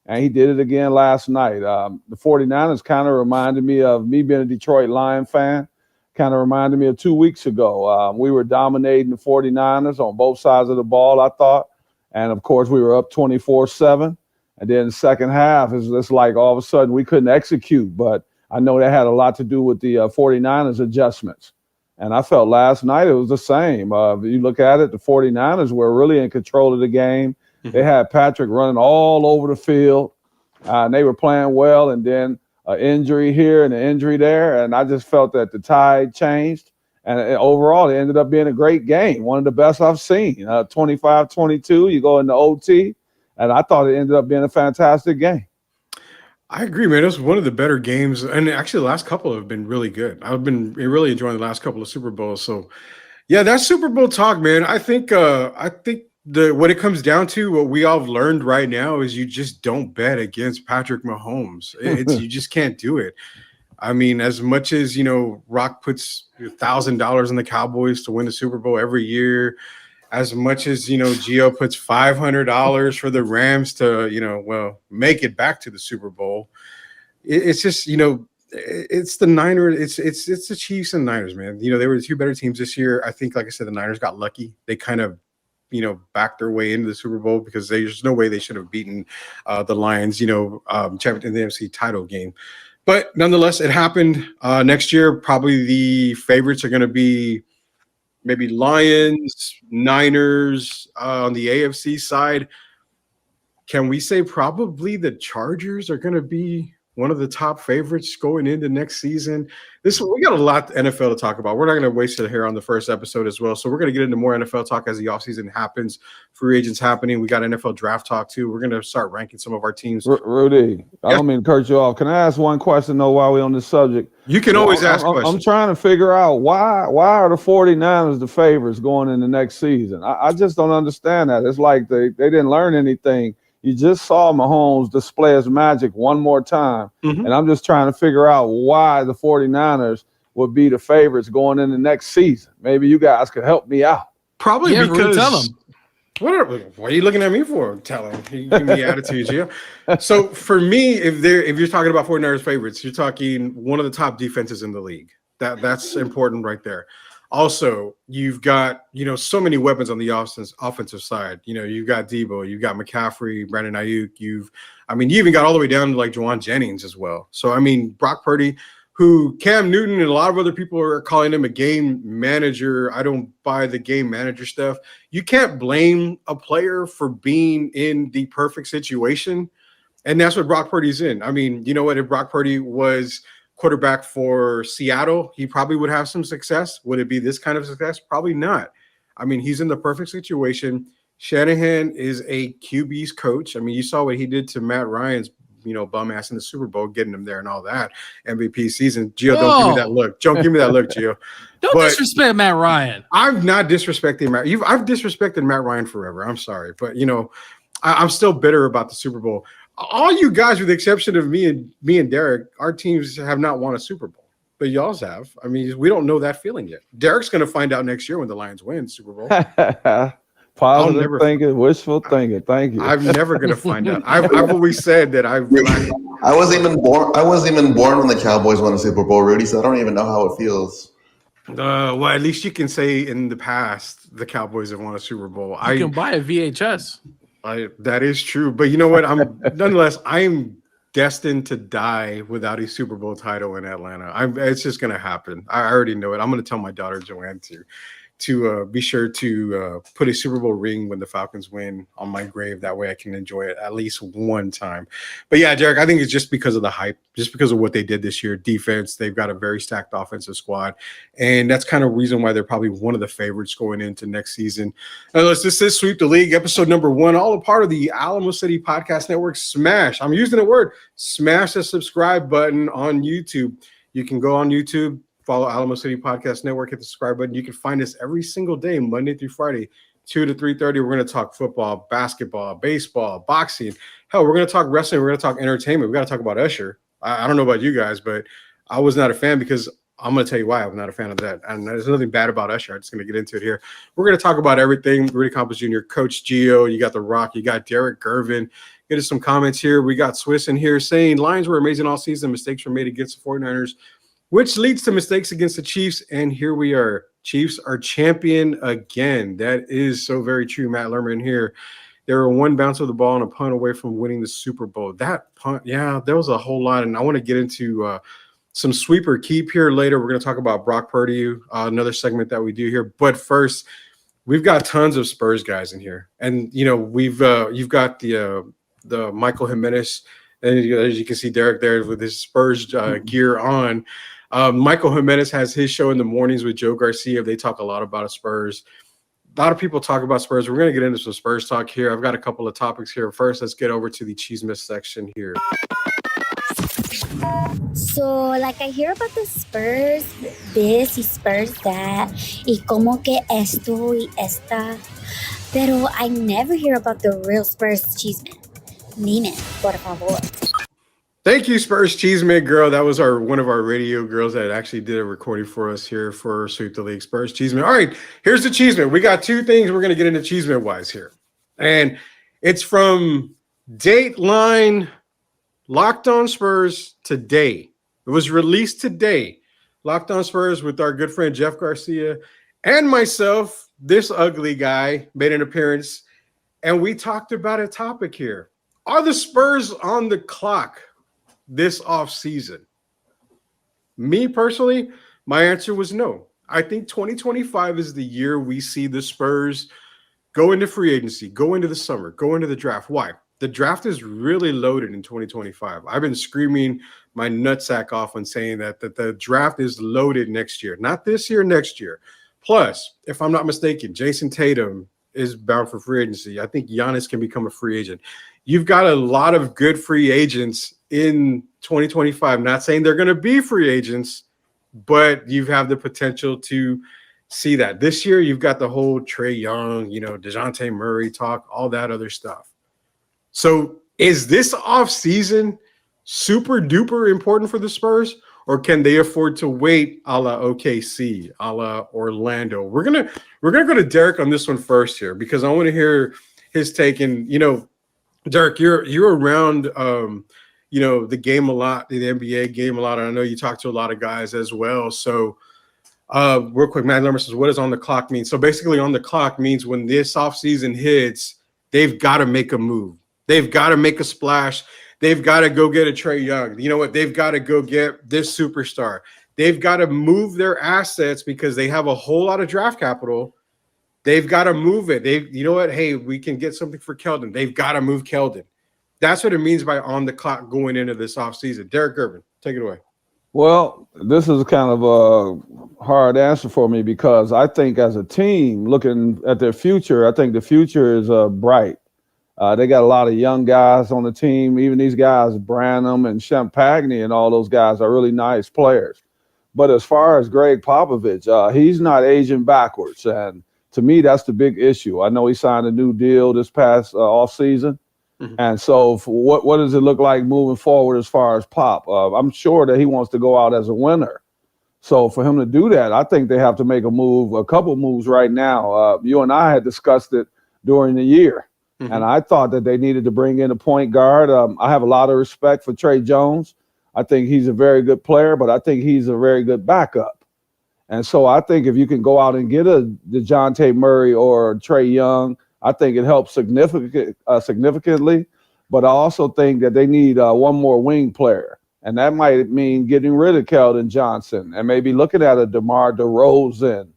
And he did it again last night. The 49ers kind of reminded me of me being a Detroit Lion fan. Kind of reminded me of 2 weeks ago. We were dominating the 49ers on both sides of the ball, I thought. And, of course, we were up 24-7. And then the second half is just like all of a sudden we couldn't execute. But I know that had a lot to do with the 49ers adjustments. And I felt last night it was the same. If you look at it, the 49ers were really in control of the game. They had Patrick running all over the field, and they were playing well, and then an injury here and an injury there, and I just felt that the tide changed, and overall it ended up being a great game, one of the best I've seen. 25-22, you go into OT, and I thought it ended up being a fantastic game. I agree, man. It was one of the better games, and actually the last couple have been really good. I've been really enjoying the last couple of Super Bowls. So, yeah, that Super Bowl talk, man. I think what it comes down to, what we all have learned right now, is you just don't bet against Patrick Mahomes. You just can't do it. I mean, as much as, Rock puts $1,000 on the Cowboys to win the Super Bowl every year, as much as, Gio puts $500 for the Rams to, make it back to the Super Bowl. It's just, it's the Niners. It's the Chiefs and Niners, man. They were the two better teams this year. I think, like I said, the Niners got lucky. They kind of, backed their way into the Super Bowl because there's no way they should have beaten the Lions, champion in the NFC title game. But nonetheless, it happened. Next year, probably the favorites are going to be maybe Lions, Niners. On the AFC side, can we say probably the Chargers are going to be one of the top favorites going into next season? We got a lot of NFL to talk about. We're not going to waste it here on the first episode as well. So we're going to get into more NFL talk as the offseason happens, free agents happening. We got NFL draft talk too. We're going to start ranking some of our teams. Rudy, I don't mean to cut you off. Can I ask one question though while we're on this subject? You can always ask questions. I'm trying to figure out why are the 49ers the favorites going in the next season? I just don't understand that. It's like they didn't learn anything. You just saw Mahomes display his magic one more time, and I'm just trying to figure out why the 49ers would be the favorites going in the next season. Maybe you guys could help me out. Probably because tell them. What are you looking at me for? Tell him. You give me attitudes, yeah. So for me, if you're talking about 49ers favorites, you're talking one of the top defenses in the league. That's important right there. Also, you've got, so many weapons on the offensive side. You've got Debo, you've got McCaffrey, Brandon Ayuk. You even got all the way down to like Juwan Jennings as well. So, Brock Purdy, who Cam Newton and a lot of other people are calling him a game manager. I don't buy the game manager stuff. You can't blame a player for being in the perfect situation. And that's what Brock Purdy's in. You know what? If Brock Purdy was quarterback for Seattle, he probably would have some success. Would it be this kind of success? Probably not. He's in the perfect situation. Shanahan is a QB's coach. You saw what he did to Matt Ryan's, bum ass in the Super Bowl, getting him there and all that. MVP season. Gio, don't give me that look. Don't give me that look, Gio. Don't disrespect Matt Ryan. I'm not disrespecting Matt. I've disrespected Matt Ryan forever. I'm sorry. But, I'm still bitter about the Super Bowl. All you guys, with the exception of me and Derek, our teams have not won a Super Bowl, but y'all's have. We don't know that feeling yet. Derek's going to find out next year when the Lions win Super Bowl. Positive thinking, wishful thinking. Thank you. I'm never going to find out. I've always said that I wasn't even born. I wasn't even born when the Cowboys won a Super Bowl, Rudy. So I don't even know how it feels. Well, at least you can say in the past the Cowboys have won a Super Bowl. You can buy a VHS. That is true, but you know what? Nonetheless, I'm destined to die without a Super Bowl title in Atlanta. It's just going to happen. I already know it. I'm going to tell my daughter Joanne to be sure to put a Super Bowl ring when the Falcons win on my grave. That way I can enjoy it at least one time. But yeah, Derek, I think it's just because of the hype, just because of what they did this year. Defense, they've got a very stacked offensive squad. And that's kind of reason why they're probably one of the favorites going into next season. This is Sweep the League, episode number 1, all a part of the Alamo City Podcast Network. I'm using the word, smash the subscribe button on YouTube. You can go on YouTube, follow Alamo City Podcast Network, hit the subscribe button. You can find us every single day, Monday through Friday, 2 to 3:30. We're going to talk football, basketball, baseball, boxing. Hell, we're going to talk wrestling. We're going to talk entertainment. We got to talk about Usher. I don't know about you guys, but I was not a fan because I'm going to tell you why I'm not a fan of that. And there's nothing bad about Usher. I'm just going to get into it here. We're going to talk about everything. Rudy Campos Jr., Coach Gio, you got The Rock, you got Derek Gervin. Get us some comments here. We got Swiss in here saying Lions were amazing all season. Mistakes were made against the 49ers, which leads to mistakes against the Chiefs. And here we are. Chiefs are champion again. That is so very true. Matt Lerman here. They were one bounce of the ball and a punt away from winning the Super Bowl. That punt, yeah, there was a whole lot. And I want to get into some sweeper keep here later. We're going to talk about Brock Purdy, another segment that we do here. But first, we've got tons of Spurs guys in here. And, you know, you've got the Michael Jimenez, and as you can see Derek there with his Spurs gear on. Michael Jimenez has his show in the mornings with Joe Garcia. They talk a lot about Spurs. A lot of people talk about Spurs. We're going to get into some Spurs talk here. I've got a couple of topics here. First, let's get over to the Chisme section here. So, like, I hear about the Spurs, this y Spurs that, y como que esto y esta, pero I never hear about the real Spurs chisme. Dime, por favor. Thank you, Spurs Chisme girl. That was one of our radio girls that actually did a recording for us here for Sweep the League. Spurs Chisme. All right, here's the Chisme. We got two things we're going to get into Chisme wise here, and it's from Dateline Locked On Spurs today. It was released today. Locked On Spurs with our good friend Jeff Garcia and myself. This ugly guy made an appearance, and we talked about a topic here. Are the Spurs on the clock this offseason? Me personally, my answer was no. I think 2025 is the year we see the Spurs go into free agency, go into the summer, go into the draft. Why? The draft is really loaded in 2025. I've been screaming my nutsack off on saying that the draft is loaded next year. Not this year, next year. Plus, if I'm not mistaken, Jason Tatum is bound for free agency. I think Giannis can become a free agent. You've got a lot of good free agents in 2025. Not saying they're going to be free agents, but you have the potential to see that. This year, you've got the whole Trae Young, DeJounte Murray talk, all that other stuff. So is this offseason super duper important for the Spurs, or can they afford to wait a la OKC, a la Orlando? We're gonna go to Derek on this one first here because I want to hear his take. And Derek, you're around the game a lot, the NBA game a lot. And I know you talk to a lot of guys as well. So real quick, Matt Lerman says, what does on the clock mean? So basically on the clock means when this offseason hits, they've got to make a move. They've got to make a splash. They've got to go get a Trae Young. You know what? They've got to go get this superstar. They've got to move their assets because they have a whole lot of draft capital. They've got to move it. You know what? Hey, we can get something for Keldon. They've got to move Keldon. That's what it means by on the clock going into this offseason. Derek Gervin, take it away. Well, this is kind of a hard answer for me because I think as a team, looking at their future, I think the future is bright. They got a lot of young guys on the team. Even these guys, Branham and Champagne and all those guys are really nice players. But as far as Greg Popovich, he's not aging backwards. And to me, that's the big issue. I know he signed a new deal this past offseason. Mm-hmm. And so what does it look like moving forward as far as Pop? I'm sure that he wants to go out as a winner. So for him to do that, I think they have to make a couple moves right now. You and I had discussed it during the year. Mm-hmm. And I thought that they needed to bring in a point guard. I have a lot of respect for Trey Jones. I think he's a very good player, but I think he's a very good backup. And so I think if you can go out and get a DeJounte Murray or Trae Young, I think it helps significantly. But I also think that they need one more wing player. And that might mean getting rid of Keldon Johnson and maybe looking at a DeMar DeRozan.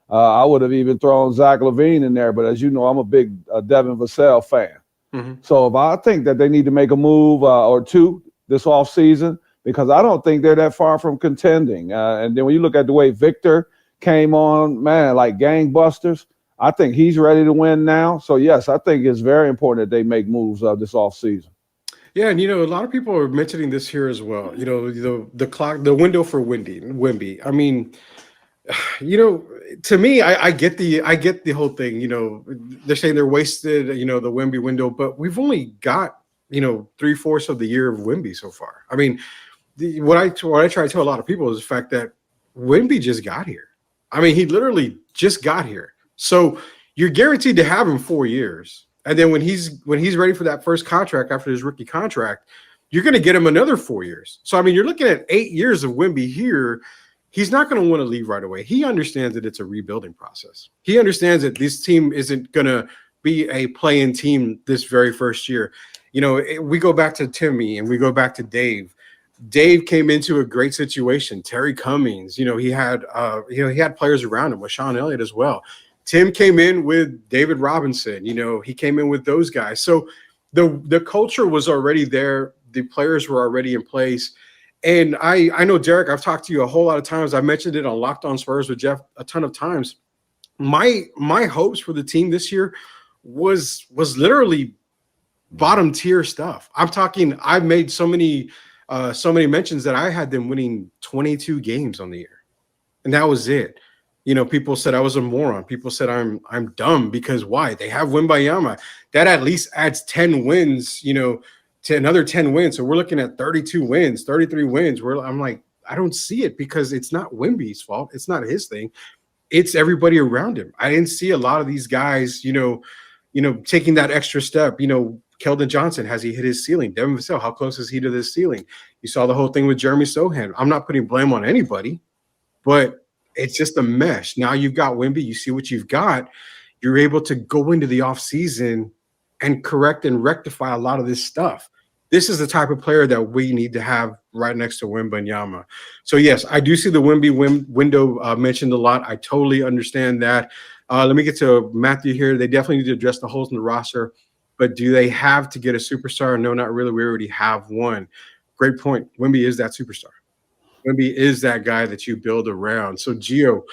I would have even thrown Zach LaVine in there, but as you know, I'm a big Devin Vassell fan. Mm-hmm. So if I think that they need to make a move or two this offseason, because I don't think they're that far from contending. And then when you look at the way Victor came on, man, like gangbusters, I think he's ready to win now. So, yes, I think it's very important that they make moves this offseason. Yeah, and, a lot of people are mentioning this here as well. The clock, the window for Wemby. I mean, to me, I get the whole thing. They're saying they're wasted, the Wemby window, but we've only got 3/4 of the year of Wemby so far. I mean, what I try to tell a lot of people is the fact that Wemby just got here. I mean, he literally just got here. So you're guaranteed to have him 4 years. And then when he's ready for that first contract after his rookie contract, you're going to get him another 4 years. So, I mean, you're looking at 8 years of Wemby here. He's not going to want to leave right away. He understands that it's a rebuilding process. He understands that this team isn't going to be a play-in team this very first year. You know, we go back to Timmy and we go back to Dave. Dave came into a great situation. Terry Cummings, you know, he had players around him with Sean Elliott as well. Tim came in with David Robinson. You know, he came in with those guys. So the culture was already there. The players were already in place. And I know, Derek, I've talked to you a whole lot of times. I mentioned it on Locked On Spurs with Jeff a ton of times. My hopes for the team this year was literally bottom tier stuff. I'm talking, I've made so many mentions that I had them winning 22 games on the year. And that was it. You know, people said I was a moron. People said I'm dumb because why? They have Wembanyama. That at least adds 10 wins, you know, to another 10 wins. So we're looking at 32 wins, 33 wins. I'm like, I don't see it because it's not Wemby's fault. It's not his thing. It's everybody around him. I didn't see a lot of these guys, you know, taking that extra step. You know, Keldon Johnson, has he hit his ceiling? Devin Vassell, how close is he to this ceiling? You saw the whole thing with Jeremy Sohan. I'm not putting blame on anybody, but it's just a mesh. Now you've got Wemby. You see what you've got. You're able to go into the offseason and correct and rectify a lot of this stuff. This is the type of player that we need to have right next to Wembanyama. So, yes, I do see the Wemby window mentioned a lot. I totally understand that. Let me get to Matthew here. They definitely need to address the holes in the roster, but do they have to get a superstar? No, not really. We already have one. Great point. Wemby is that superstar. Wemby is that guy that you build around. So, Gio,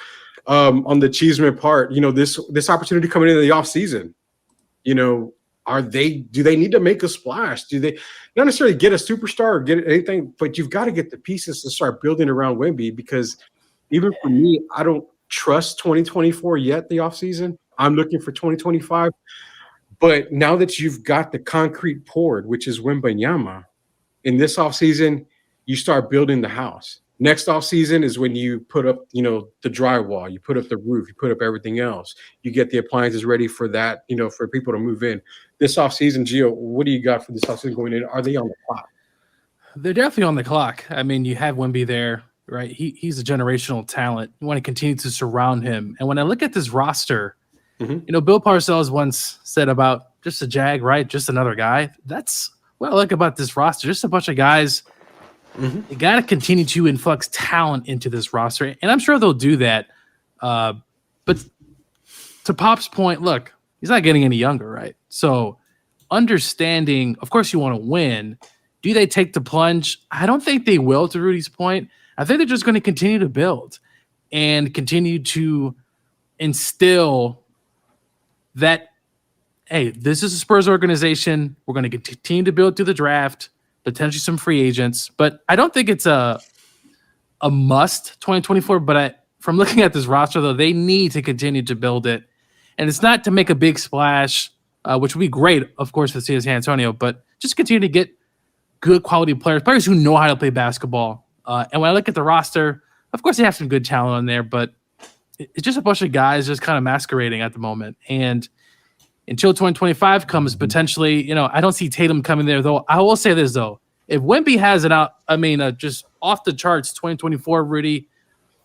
on the Chisme part, you know, this opportunity coming into the offseason, you know, do they need to make a splash? Do they not necessarily get a superstar or get anything, but you've got to get the pieces to start building around Wemby, because even for me, I don't trust 2024 yet, the offseason. I'm looking for 2025. But now that you've got the concrete poured, which is Wembanyama, in this offseason, you start building the house. Next offseason is when you put up, you know, the drywall, you put up the roof, you put up everything else. You get the appliances ready for that, you know, for people to move in. This offseason, Gio, what do you got for this offseason going in? Are they on the clock? They're definitely on the clock. I mean, you have Wemby there, right? He's a generational talent. You want to continue to surround him. And when I look at this roster, you know, Bill Parcells once said about just a Jag, right? Just another guy. That's what I like about this roster. Just a bunch of guys. You got to continue to influx talent into this roster, and I'm sure they'll do that. But to Pop's point, look, he's not getting any younger, right? So understanding, of course, you want to win. Do they take the plunge? I don't think they will, to Rudy's point. I think they're just going to continue to build and continue to instill that, hey, this is a Spurs organization. We're going to continue to build through the draft, potentially some free agents, but I don't think it's a must 2024. But from looking at this roster, though, they need to continue to build it, and it's not to make a big splash, which would be great, of course, for San Antonio, but just continue to get good quality players who know how to play basketball. And when I look at the roster, of course, they have some good talent on there, but it's just a bunch of guys just kind of masquerading at the moment. And until 2025 comes, potentially, you know, I don't see Tatum coming there, though. I will say this, though. If Wemby has just off the charts 2024, Rudy,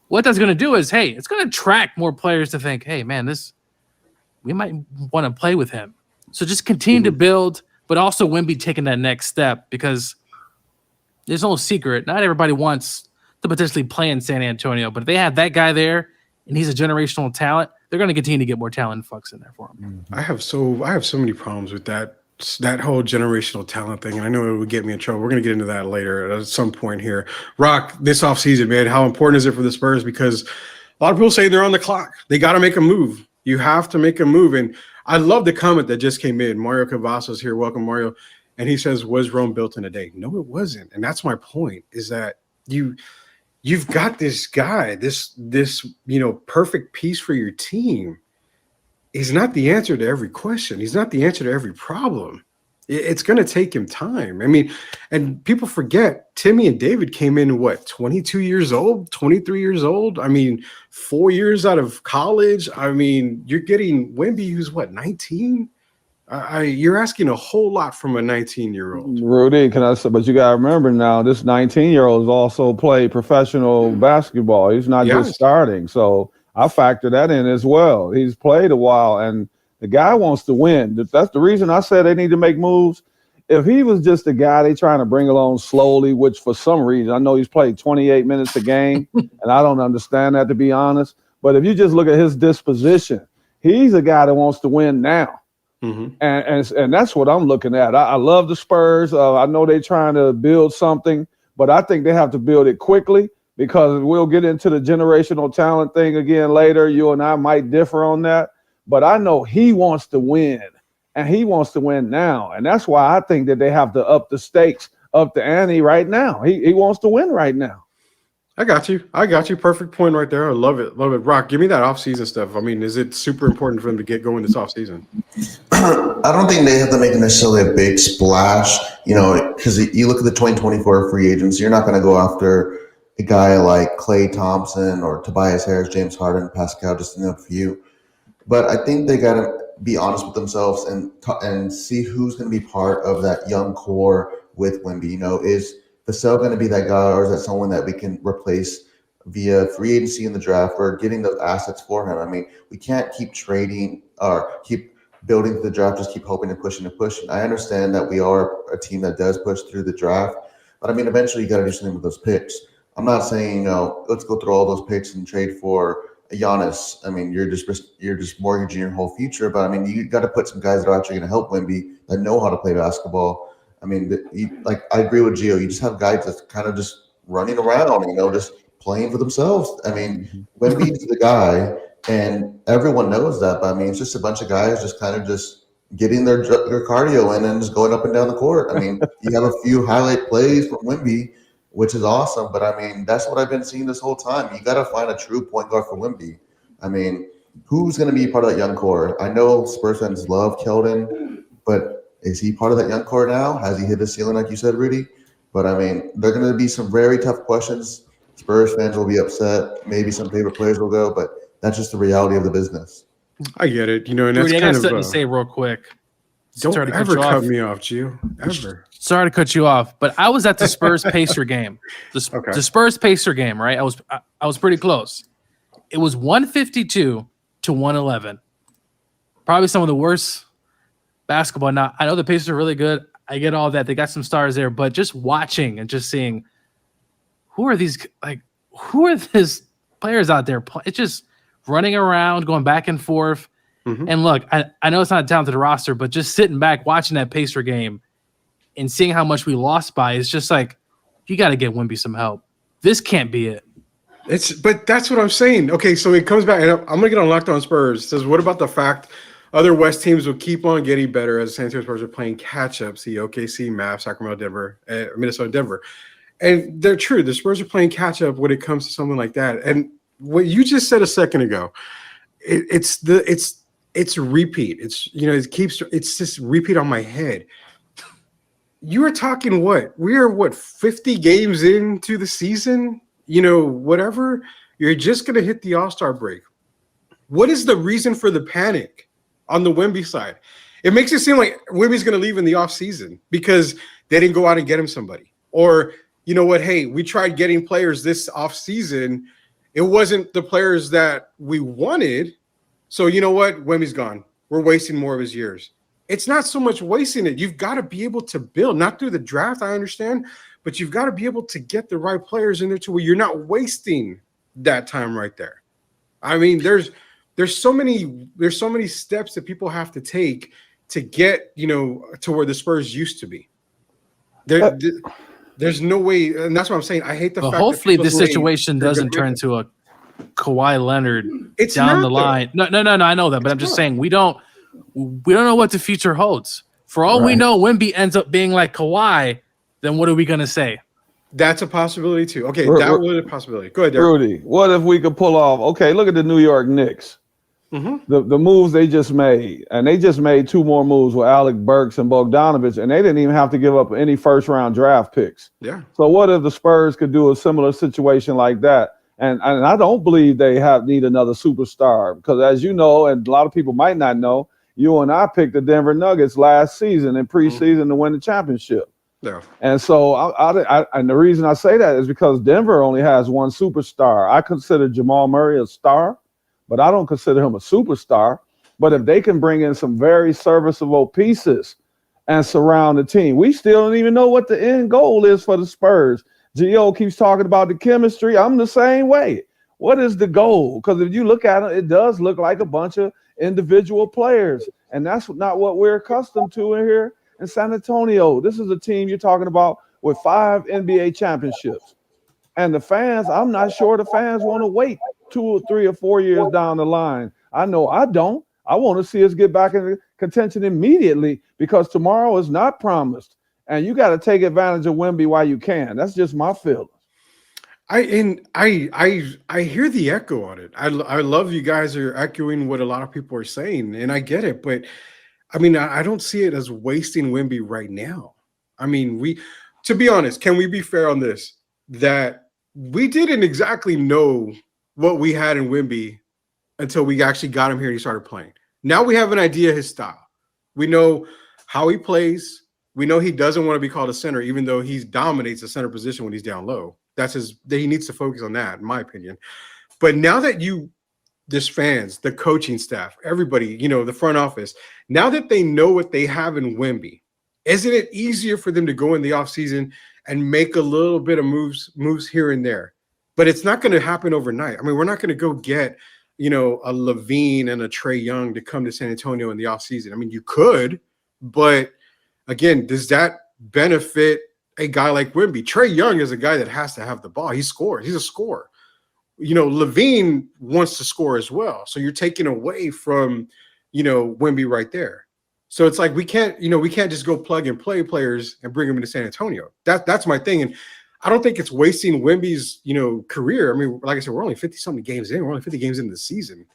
what that's going to do is, hey, it's going to attract more players to think, hey, man, we might want to play with him. So just continue to build, but also Wemby taking that next step, because there's no secret. Not everybody wants to potentially play in San Antonio, but if they have that guy there and he's a generational talent, they're going to continue to get more talent influx in there for him. I have so many problems with that whole generational talent thing, and I know it would get me in trouble. We're going to get into that later at some point here. Rock, this offseason, man, how important is it for the Spurs? Because a lot of people say they're on the clock. They got to make a move. You have to make a move. And I love the comment that just came in. Mario Cavazos here. Welcome, Mario. And he says, was Rome built in a day? No, it wasn't. And that's my point, is that you've got this guy, this perfect piece for your team. He's not the answer to every question. He's not the answer to every problem. It's going to take him time. I mean, and people forget Timmy and David came in, 22 years old, 23 years old? I mean, 4 years out of college. I mean, you're getting Wemby, who's 19? You're asking a whole lot from a 19-year-old. Rudy, can I say, but you got to remember now, this 19-year-old has also played professional basketball. He's not just starting. So I factor that in as well. He's played a while, and the guy wants to win. That's the reason I said they need to make moves. If he was just a guy they trying to bring along slowly, which for some reason, I know he's played 28 minutes a game, and I don't understand that, to be honest. But if you just look at his disposition, he's a guy that wants to win now. Mm-hmm. And that's what I'm looking at. I love the Spurs. I know they're trying to build something, but I think they have to build it quickly, because we'll get into the generational talent thing again later. You and I might differ on that. But I know he wants to win, and he wants to win now. And that's why I think that they have to up the stakes, up the ante right now. He wants to win right now. I got you. Perfect point right there. I love it. Rock, give me that offseason stuff. I mean, is it super important for them to get going this offseason? I don't think they have to make necessarily a big splash, because you look at the 2024 free agents, you're not going to go after a guy like Klay Thompson or Tobias Harris, James Harden, Pascal, just to name a few. But I think they got to be honest with themselves and see who's going to be part of that young core with Wemby. Is Vassell going to be that guy, or is that someone that we can replace via free agency in the draft or getting those assets for him? I mean, we can't keep trading or keep building to the draft, just keep hoping and pushing and pushing. I understand that we are a team that does push through the draft, but I mean, eventually you got to do something with those picks. I'm not saying, let's go through all those picks and trade for Giannis. I mean, you're just mortgaging your whole future. But I mean, you got to put some guys that are actually going to help Wemby, that know how to play basketball. I mean, I agree with Gio. You just have guys that's kind of just running around, just playing for themselves. I mean, Wemby is the guy, and everyone knows that. But I mean, it's just a bunch of guys just kind of just getting their cardio in and just going up and down the court. I mean, you have a few highlight plays from Wemby, which is awesome. But I mean, that's what I've been seeing this whole time. You got to find a true point guard for Wemby. I mean, who's going to be part of that young core? I know Spurs fans love Keldon, but is he part of that young core now? Has he hit the ceiling, like you said, Rudy? But I mean, there are going to be some very tough questions. Spurs fans will be upset. Maybe some favorite players will go, but that's just the reality of the business. I get it. And that's Rudy, kind I of got something to say real quick. Don't ever cut me off, Gio. Ever. Sorry to cut you off, but I was at the Spurs Pacer game. The Spurs Pacer game, right? I was pretty close. It was 152 to 111. Probably some of the worst basketball. Now, I know the Pacers are really good. I get all that. They got some stars there, but just watching and just seeing who are these players out there? It's just running around, going back and forth. Mm-hmm. And look, I know it's not a talented roster, but just sitting back watching that Pacer game and seeing how much we lost by, it's just like, you got to get Wemby some help. This can't be it. But that's what I'm saying. Okay, so it comes back, and I'm going to get on Locked On Spurs. It says, what about the fact other West teams will keep on getting better as the San Antonio Spurs are playing catch-up? See OKC, Mavs, Sacramento, Denver, Minnesota, Denver. And they're true. The Spurs are playing catch-up when it comes to something like that. And what you just said a second ago, it's repeat. It's just repeat on my head. You were talking what? We are 50 games into the season? Whatever. You're just going to hit the All-Star break. What is the reason for the panic on the Wemby side? It makes it seem like Wemby's going to leave in the offseason because they didn't go out and get him somebody. Or, you know what? Hey, we tried getting players this offseason. It wasn't the players that we wanted. So you know what? Wemby's gone. We're wasting more of his years. It's not so much wasting it. You've got to be able to build, not through the draft, I understand, but you've got to be able to get the right players in there to where you're not wasting that time right there. I mean, there's so many steps that people have to take to get, to where the Spurs used to be. There's no way, and that's what I'm saying. I hate the fact hopefully this situation doesn't turn into a Kawhi Leonard down the line. No, I know that, but I'm just saying we don't know what the future holds. For all we know, Wemby ends up being like Kawhi, then what are we going to say? That's a possibility too. Okay, that was a possibility. Go ahead, Derek. Rudy, what if we could pull off? Okay, look at the New York Knicks. The moves they just made, and they just made 2 more moves with Alec Burks and Bogdanovich, and they didn't even have to give up any first-round draft picks. Yeah. So what if the Spurs could do a similar situation like that? And I don't believe they need another superstar because, as you know, and a lot of people might not know, you and I picked the Denver Nuggets last season in preseason to win the championship. Yeah. And so and the reason I say that is because Denver only has one superstar. I consider Jamal Murray a star, but I don't consider him a superstar. But if they can bring in some very serviceable pieces and surround the team, we still don't even know what the end goal is for the Spurs. Gio keeps talking about the chemistry. I'm the same way. What is the goal? Because if you look at it, it does look like a bunch of individual players. And that's not what we're accustomed to in here in San Antonio. This is a team you're talking about with 5 NBA championships. And the fans, I'm not sure the fans want to wait 2 or 3 or 4 years down the line. I know I don't. I want to see us get back in contention immediately because tomorrow is not promised. And you got to take advantage of Wemby while you can. That's just my feeling. I hear the echo on it. I love you guys are echoing what a lot of people are saying, and I get it. But I mean, I don't see it as wasting Wemby right now. I mean, to be honest, can we be fair on this? That we didn't exactly know what we had in Wemby until we actually got him here and he started playing. Now we have an idea of his style. We know how he plays. We know he doesn't want to be called a center, even though he dominates the center position when he's down low. He needs to focus on that, in my opinion. But now that fans, the coaching staff, everybody, the front office, now that they know what they have in Wemby, isn't it easier for them to go in the offseason and make a little bit of moves here and there? But it's not going to happen overnight. I mean, we're not going to go get, a Levine and a Trae Young to come to San Antonio in the offseason. I mean, you could, but again, does that benefit a guy like Wemby? Trae Young is a guy that has to have the ball. He scores. He's a scorer. Levine wants to score as well. So you're taking away from, Wemby right there. So it's like we can't just go plug and play players and bring them into San Antonio. That's my thing. And I don't think it's wasting Wemby's, career. I mean, like I said, we're only 50-something games in. We're only 50 games into the season.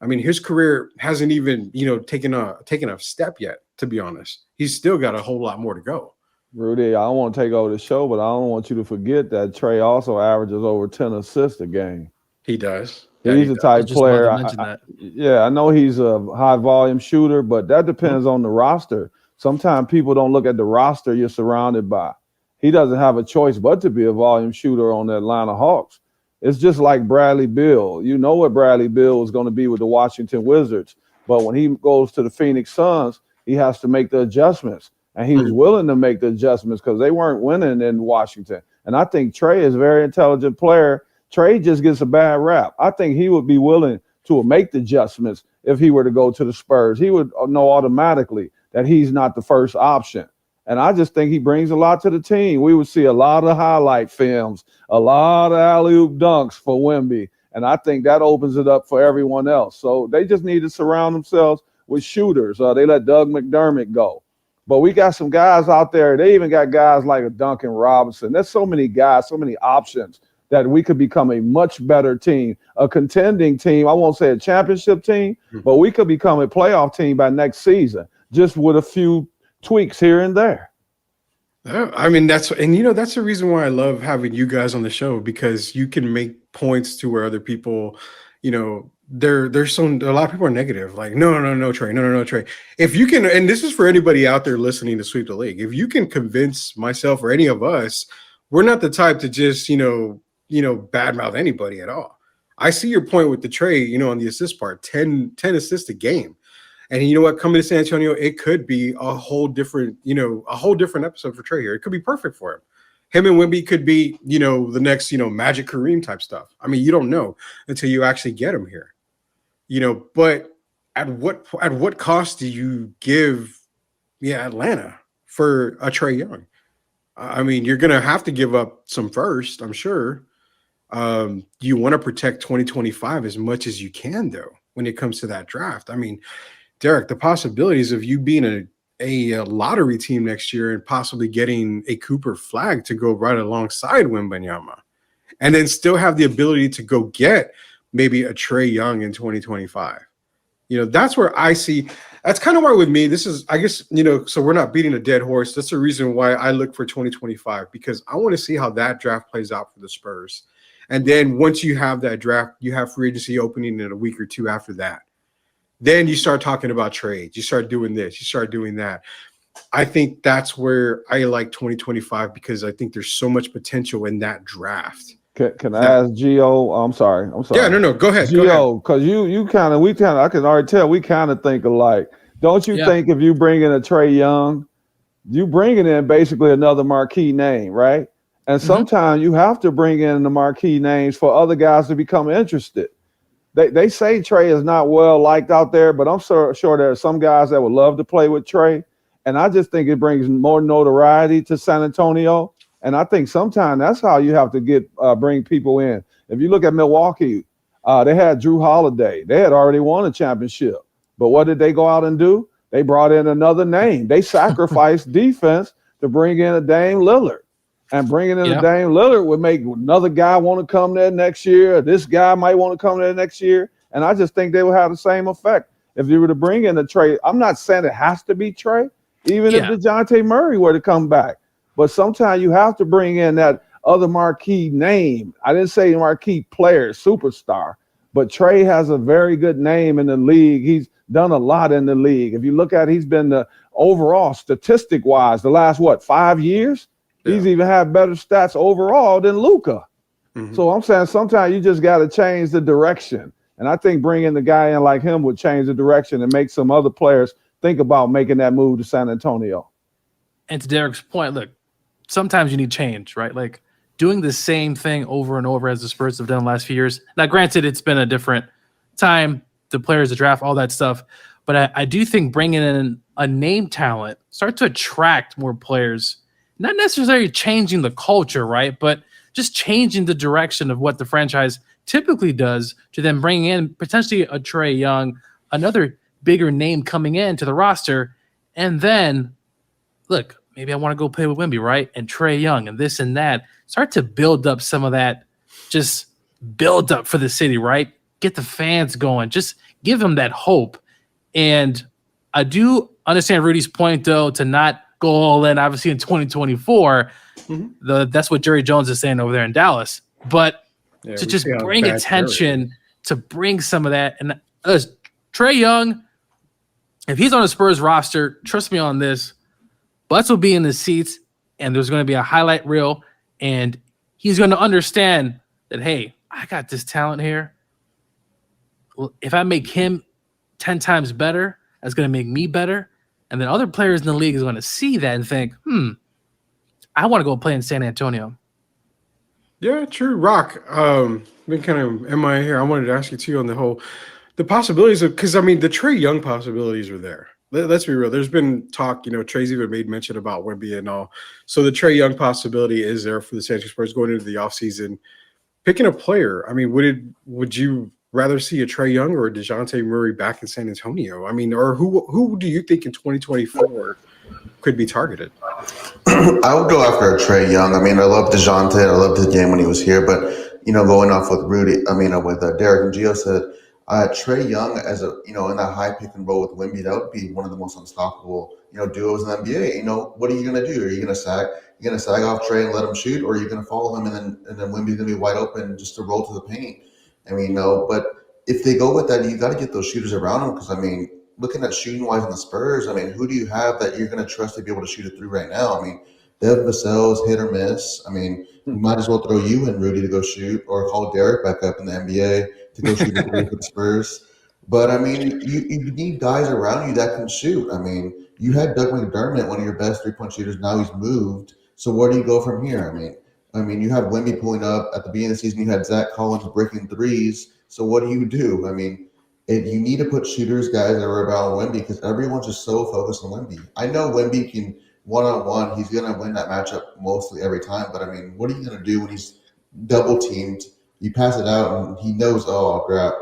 I mean, his career hasn't even, taken a step yet, to be honest. He's still got a whole lot more to go. Rudy, I don't want to take over the show, but I don't want you to forget that Trae also averages over 10 assists a game. He does. He's the type player. I know he's a high volume shooter, but that depends on the roster. Sometimes people don't look at the roster you're surrounded by. He doesn't have a choice but to be a volume shooter on the Atlanta Hawks. It's just like Bradley Beal. You know what Bradley Beal is going to be with the Washington Wizards. But when he goes to the Phoenix Suns, he has to make the adjustments. And he was willing to make the adjustments because they weren't winning in Washington. And I think Trae is a very intelligent player. Trae just gets a bad rap. I think he would be willing to make the adjustments if he were to go to the Spurs. He would know automatically that he's not the first option. And I just think he brings a lot to the team. We would see a lot of highlight films, a lot of alley-oop dunks for Wemby. And I think that opens it up for everyone else. So they just need to surround themselves with shooters. They let Doug McDermott go. But we got some guys out there. They even got guys like a Duncan Robinson. There's so many guys, so many options that we could become a much better team, a contending team. I won't say a championship team, but we could become a playoff team by next season, just with a few tweaks here and there. I mean, that's the reason why I love having you guys on the show, because you can make points to where other people, there's a lot of people are negative. Like, no, Trae, no, Trae. If you can, and this is for anybody out there listening to Sweep the League, if you can convince myself or any of us, we're not the type to just, badmouth anybody at all. I see your point with the Trae, on the assist part, 10 assists a game. And you know what? Coming to San Antonio, it could be a whole different episode for Trae here. It could be perfect for him. Him and Wemby could be, the next, Magic Kareem type stuff. I mean, you don't know until you actually get him here. But at what cost do you give, Atlanta for a Trae Young? I mean, you're gonna have to give up some first, I'm sure. You want to protect 2025 as much as you can, though, when it comes to that draft. I mean, Derek, the possibilities of you being a lottery team next year and possibly getting a Cooper Flag to go right alongside Wembanyama, and then still have the ability to go get maybe a Trae Young in 2025. That's where I see. That's kind of why with me, this is, I guess, so we're not beating a dead horse. That's the reason why I look for 2025, because I want to see how that draft plays out for the Spurs. And then once you have that draft, you have free agency opening in a week or two after that. Then you start talking about trades. You start doing this. You start doing that. I think that's where I like 2025, because I think there's so much potential in that draft. Can I ask Gio? I'm sorry. Yeah, no. Go ahead. Gio, because I can already tell we kind of think alike. Don't you think if you bring in a Trae Young, you bringing in basically another marquee name, right? And sometimes you have to bring in the marquee names for other guys to become interested. They say Trae is not well liked out there, but I'm sure there are some guys that would love to play with Trae. And I just think it brings more notoriety to San Antonio. And I think sometimes that's how you have to bring people in. If you look at Milwaukee, they had Drew Holiday. They had already won a championship. But what did they go out and do? They brought in another name. They sacrificed defense to bring in a Dame Lillard. And bringing in a Dame Lillard would make another guy want to come there next year. This guy might want to come there next year. And I just think they will have the same effect. If you were to bring in a Trae, I'm not saying it has to be Trae, even if DeJounte Murray were to come back. But sometimes you have to bring in that other marquee name. I didn't say marquee player, superstar, but Trae has a very good name in the league. He's done a lot in the league. If you look at it, he's been the overall statistic-wise the last, 5 years? Yeah. He's even had better stats overall than Luka. So I'm saying sometimes you just got to change the direction. And I think bringing the guy in like him would change the direction and make some other players think about making that move to San Antonio. And to Derek's point, look, sometimes you need change, right? Like doing the same thing over and over as the Spurs have done the last few years. Now, granted, it's been a different time, the players, the draft, all that stuff. But I do think bringing in a name talent start to attract more players, not necessarily changing the culture, right? But just changing the direction of what the franchise typically does to then bring in potentially a Trae Young, another bigger name coming into the roster. And then, look, maybe I want to go play with Wemby, right? And Trae Young and this and that. Start to build up some of that, just build up for the city, right? Get the fans going. Just give them that hope. And I do understand Rudy's point, though, to not go all in, obviously, in 2024. That's what Jerry Jones is saying over there in Dallas. But to just bring attention, to bring some of that. And Trae Young, if he's on the Spurs roster, trust me on this, Butts will be in the seats, and there's going to be a highlight reel, and he's going to understand that, hey, I got this talent here. Well, if I make him 10 times better, that's going to make me better. And then other players in the league is going to see that and think, I want to go play in San Antonio. Yeah, true. Rock, been kind of MIA here. I wanted to ask you, too, on the possibilities of – because, I mean, the Trae Young possibilities are there. Let's be real. There's been talk, Trae's even made mention about Wemby and all. So the Trae Young possibility is there for the San Antonio Spurs going into the offseason. Picking a player, I mean, would you rather see a Trae Young or a DeJounte Murray back in San Antonio? I mean, or who do you think in 2024 could be targeted? I would go after a Trae Young. I mean, I love DeJounte. I loved his game when he was here. But, going off with with Derek and Gio said, Trae Young as in that high pick and roll with Wemby, that would be one of the most unstoppable, duos in the NBA. What are you going to do? Are you going to sag off Trae and let him shoot, or are you going to follow him and then Wemby's going to be wide open just to roll to the paint? I mean, no, but if they go with that, you got to get those shooters around him because, I mean, looking at shooting wise in the Spurs, I mean, who do you have that you're going to trust to be able to shoot it through right now? I mean, Dev Vassell's hit or miss. I mean, we might as well throw you and Rudy to go shoot or call Derek back up in the NBA to go shoot a three for the Spurs. But, I mean, you need guys around you that can shoot. I mean, you had Doug McDermott, one of your best three-point shooters. Now he's moved. So where do you go from here? I mean, you have Wemby pulling up at the beginning of the season. You had Zach Collins breaking threes. So what do? I mean, you need to put shooters, guys that are around Wemby because everyone's just so focused on Wemby. I know Wemby can one-on-one. He's going to win that matchup mostly every time. But, I mean, what are you going to do when he's double-teamed? You pass it out, and he knows, oh, crap.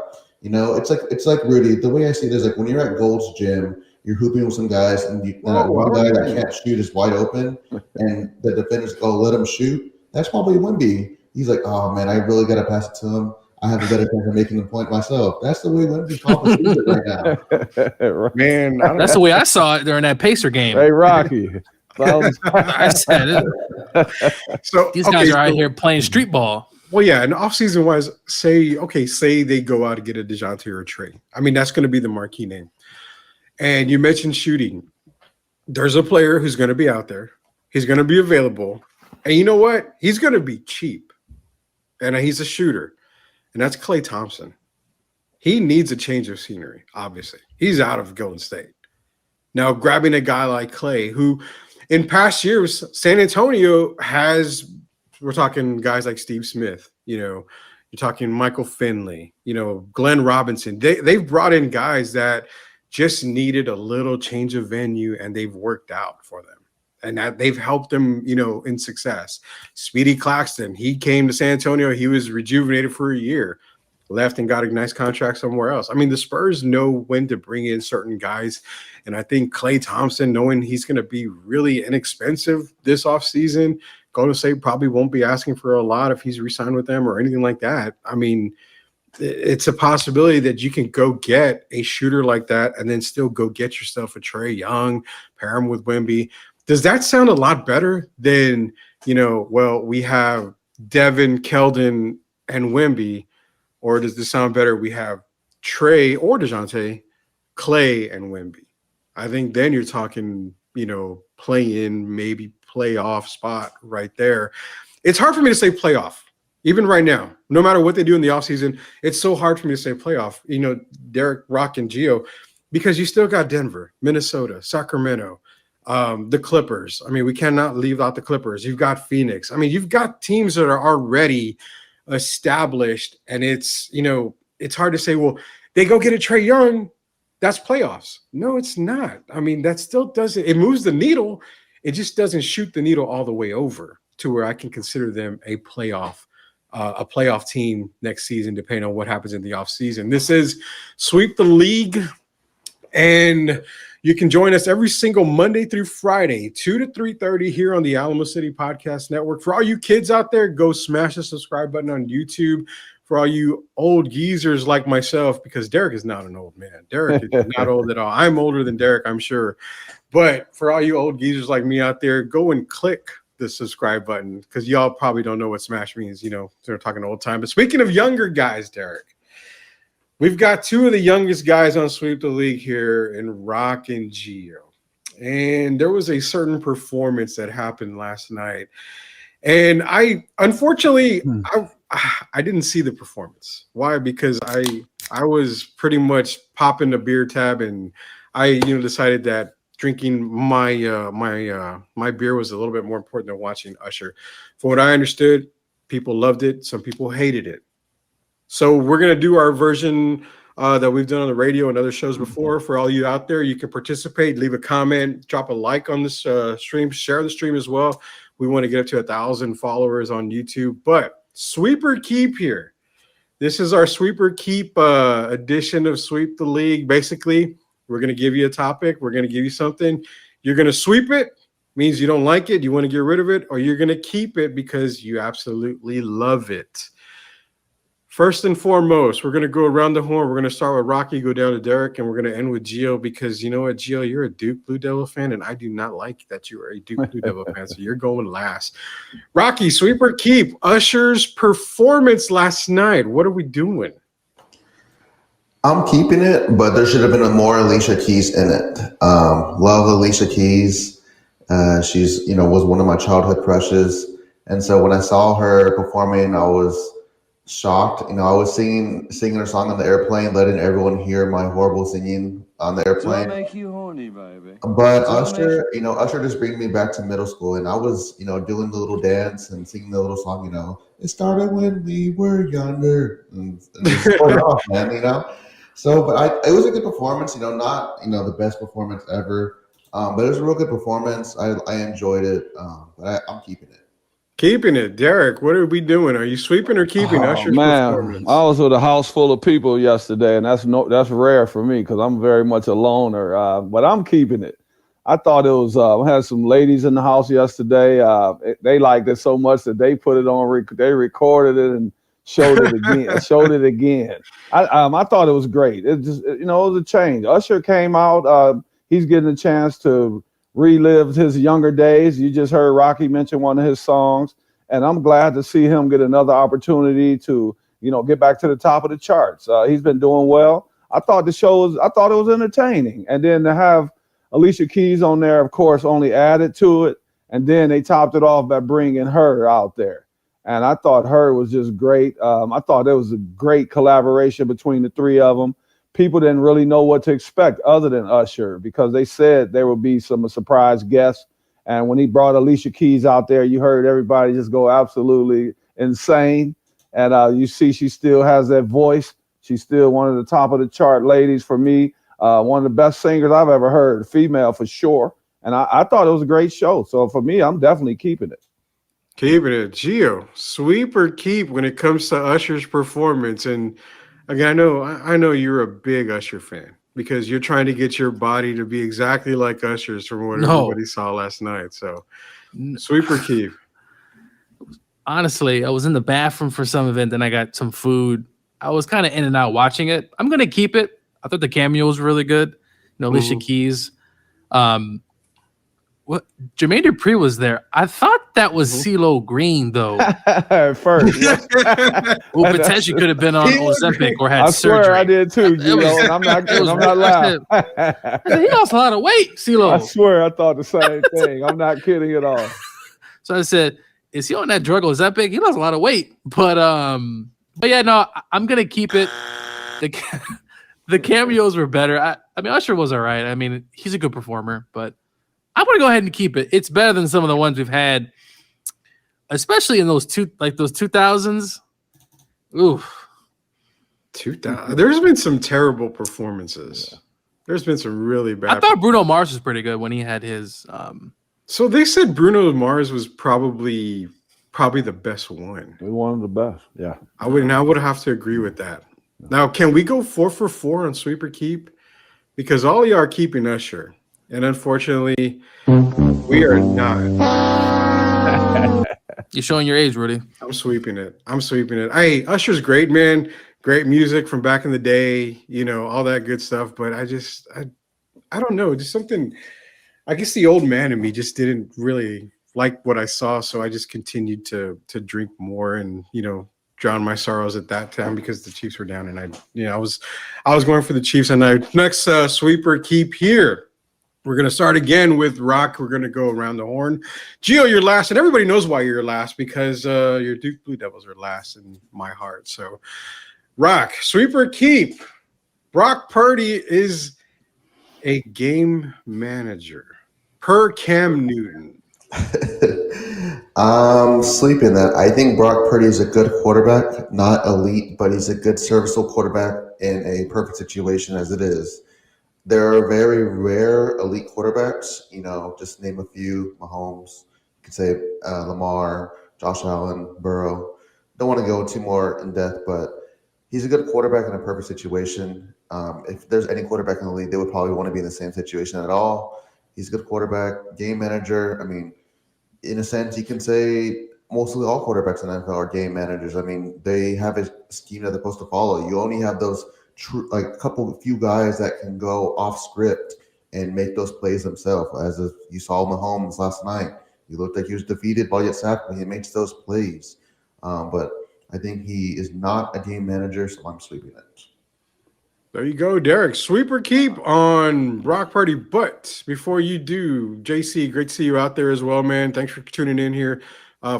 It's like Rudy. The way I see it is like when you're at Gold's Gym, you're hooping with some guys, and one guy that can't shoot is wide open, and the defenders go, let him shoot. That's probably Wemby. He's like, oh, man, I really got to pass it to him. I have a better chance of making the point myself. That's the way Wemby Papa sees it right now. Man, that's the way I saw it during that Pacer game. Hey, Rocky. I said it. So these guys are out here playing street ball. Well, yeah, and offseason wise, say they go out and get a DeJounte or a Trey. I mean, that's going to be the marquee name. And you mentioned shooting. There's a player who's going to be out there. He's going to be available. And you know what? He's going to be cheap. And he's a shooter. And that's Klay Thompson. He needs a change of scenery, obviously. He's out of Golden State. Now, grabbing a guy like Klay, who in past years, San Antonio has, we're talking guys like Steve Smith, you're talking Michael Finley, Glenn Robinson. They've brought in guys that just needed a little change of venue, and they've worked out for them. And that they've helped them, in success. Speedy Claxton, he came to San Antonio. He was rejuvenated for a year, left and got a nice contract somewhere else. I mean, the Spurs know when to bring in certain guys. And I think Klay Thompson, knowing he's going to be really inexpensive this offseason, Golden State probably won't be asking for a lot if he's re-signed with them or anything like that. I mean, it's a possibility that you can go get a shooter like that and then still go get yourself a Trae Young, pair him with Wemby. Does that sound a lot better than, we have Devin, Keldon, and Wemby? Or does this sound better? We have Trae or DeJounte, Klay, and Wemby. I think then you're talking, play in, maybe playoff spot right there. It's hard for me to say playoff, even right now. No matter what they do in the offseason, it's so hard for me to say playoff. Derek, Rock, and Gio, because you still got Denver, Minnesota, Sacramento, the Clippers. I mean, we cannot leave out the Clippers. You've got Phoenix. I mean, you've got teams that are already established, and it's hard to say, well, they go get a Trae Young, that's playoffs. No, it's not. I mean, that still doesn't, it moves the needle. It just doesn't shoot the needle all the way over to where I can consider them a playoff team next season, depending on what happens in the offseason. This is Sweep the League, and you can join us every single Monday through Friday, 2 to 3:30 here on the Alamo City Podcast Network. For all you kids out there, go smash the subscribe button on YouTube. For all you old geezers like myself, because Derek is not an old man. Derek is not old at all. I'm older than Derek, I'm sure. But for all you old geezers like me out there, go and click the subscribe button, because y'all probably don't know what smash means. They're talking old time. But speaking of younger guys, Derek, we've got two of the youngest guys on Sweep the League here in Rock and Gio. And there was a certain performance that happened last night. And I didn't see the performance. Why? Because I was pretty much popping the beer tab, and I decided that drinking my beer was a little bit more important than watching Usher. From what I understood, people loved it. Some people hated it. So we're going to do our version that we've done on the radio and other shows before. For all you out there, you can participate, leave a comment, drop a like on this stream, share the stream as well. We want to get up to 1,000 followers on YouTube. But Sweeper Keep here. This is our Sweeper Keep edition of Sweep the League. Basically, we're going to give you a topic. We're going to give you something. You're going to sweep it. Means you don't like it, you want to get rid of it, or you're going to keep it because you absolutely love it. First and foremost, we're going to go around the horn. We're going to start with Rocky, go down to Derek, and we're going to end with Gio, because you know what, Gio, you're a Duke Blue Devil fan, and I do not like that you are a Duke Blue Devil fan, so you're going last. Rocky, Sweeper Keep, Usher's performance last night. What are we doing? I'm keeping it, but there should have been more Alicia Keys in it. Love Alicia Keys. She's, was one of my childhood crushes. And so when I saw her performing, I was shocked. I was singing her song on the airplane, letting everyone hear my horrible singing on the airplane. Make you horny, baby. But Usher, Usher just bring me back to middle school, and I was, doing the little dance and singing the little song. It started when we were younger, and just going off, man. So, but it was a good performance. Not the best performance ever, but it was a real good performance. I enjoyed it, but I'm keeping it. Keeping it. Derek, what are we doing? Are you sweeping or keeping Usher's performance? I was with a house full of people yesterday, and that's rare for me because I'm very much a loner. But I'm keeping it. I thought it was. I had some ladies in the house yesterday. They liked it so much that they put it on. They recorded it and Showed it again. Showed it again. I thought it was great. It just it was a change. Usher came out. He's getting a chance to relive his younger days. You just heard Rocky mention one of his songs, and I'm glad to see him get another opportunity to get back to the top of the charts. He's been doing well. I thought it was entertaining, and then to have Alicia Keys on there, of course, only added to it, and then they topped it off by bringing her out there. And I thought her was just great. I thought there was a great collaboration between the three of them. People didn't really know what to expect other than Usher because they said there would be some surprise guests. And when he brought Alicia Keys out there, you heard everybody just go absolutely insane. And you see she still has that voice. She's still one of the top of the chart ladies for me. One of the best singers I've ever heard, female for sure. And I thought it was a great show. So for me, I'm definitely keeping it. Keeping it. Gio, sweep or keep when it comes to Usher's performance? And again, I know you're a big Usher fan because you're trying to get your body to be exactly like Usher's from what everybody saw last night. So sweep or keep? Honestly, I was in the bathroom for some of it, then I got some food. I was kind of in and out watching it. I'm going to keep it. I thought the cameo was really good. Alicia Keys. What Jermaine Dupri was there. I thought that was CeeLo Green though. First, who potentially could have been on Ozempic or had surgery. I swear I did too, and I'm not lying. I said, he lost a lot of weight, CeeLo. I swear I thought the same thing. I'm not kidding at all. So I said, is he on that drug Ozempic? He lost a lot of weight, but yeah, no, I'm gonna keep it. The cameos were better. I mean, Usher was all right. I mean, he's a good performer, but I'm going to go ahead and keep it. It's better than some of the ones we've had, especially in those 2000s. Ooh. 2000. There's been some terrible performances. Yeah. There's been some really bad. I thought Bruno Mars was pretty good when he had his. So they said Bruno Mars was probably the best one. One of the best. Yeah. I would have to agree with that. Now, can we go 4 for 4 on sweep or keep? Because all of you are keeping Usher. And unfortunately, we are not. You're showing your age, Rudy. I'm sweeping it. Hey, Usher's great, man. Great music from back in the day, all that good stuff. But I don't know. Just something, I guess the old man in me just didn't really like what I saw. So I just continued to drink more and, drown my sorrows at that time because the Chiefs were down. And I was going for the Chiefs. And next sweeper keep here. We're going to start again with Rock. We're going to go around the horn. Gio, you're last, and everybody knows why you're last because your Duke Blue Devils are last in my heart. So, Rock, sweeper keep. Brock Purdy is a game manager per Cam Newton. I'm sleeping that. I think Brock Purdy is a good quarterback, not elite, but he's a good serviceable quarterback in a perfect situation as it is. There are very rare elite quarterbacks, just name a few. Mahomes, you could say Lamar, Josh Allen, Burrow. Don't want to go too more in depth, but he's a good quarterback in a perfect situation. If there's any quarterback in the league, they would probably want to be in the same situation at all. He's a good quarterback, game manager. I mean, in a sense, you can say mostly all quarterbacks in the NFL are game managers. I mean, they have a scheme that they're supposed to follow. You only have those few guys that can go off script and make those plays themselves. As if you saw Mahomes last night, he looked like he was defeated, ball get sacked, but he makes those plays. But I think he is not a game manager, so I'm sweeping it. There you go, Derek. Sweep or keep on Brock Purdy. But before you do, JC, great to see you out there as well, man. Thanks for tuning in here.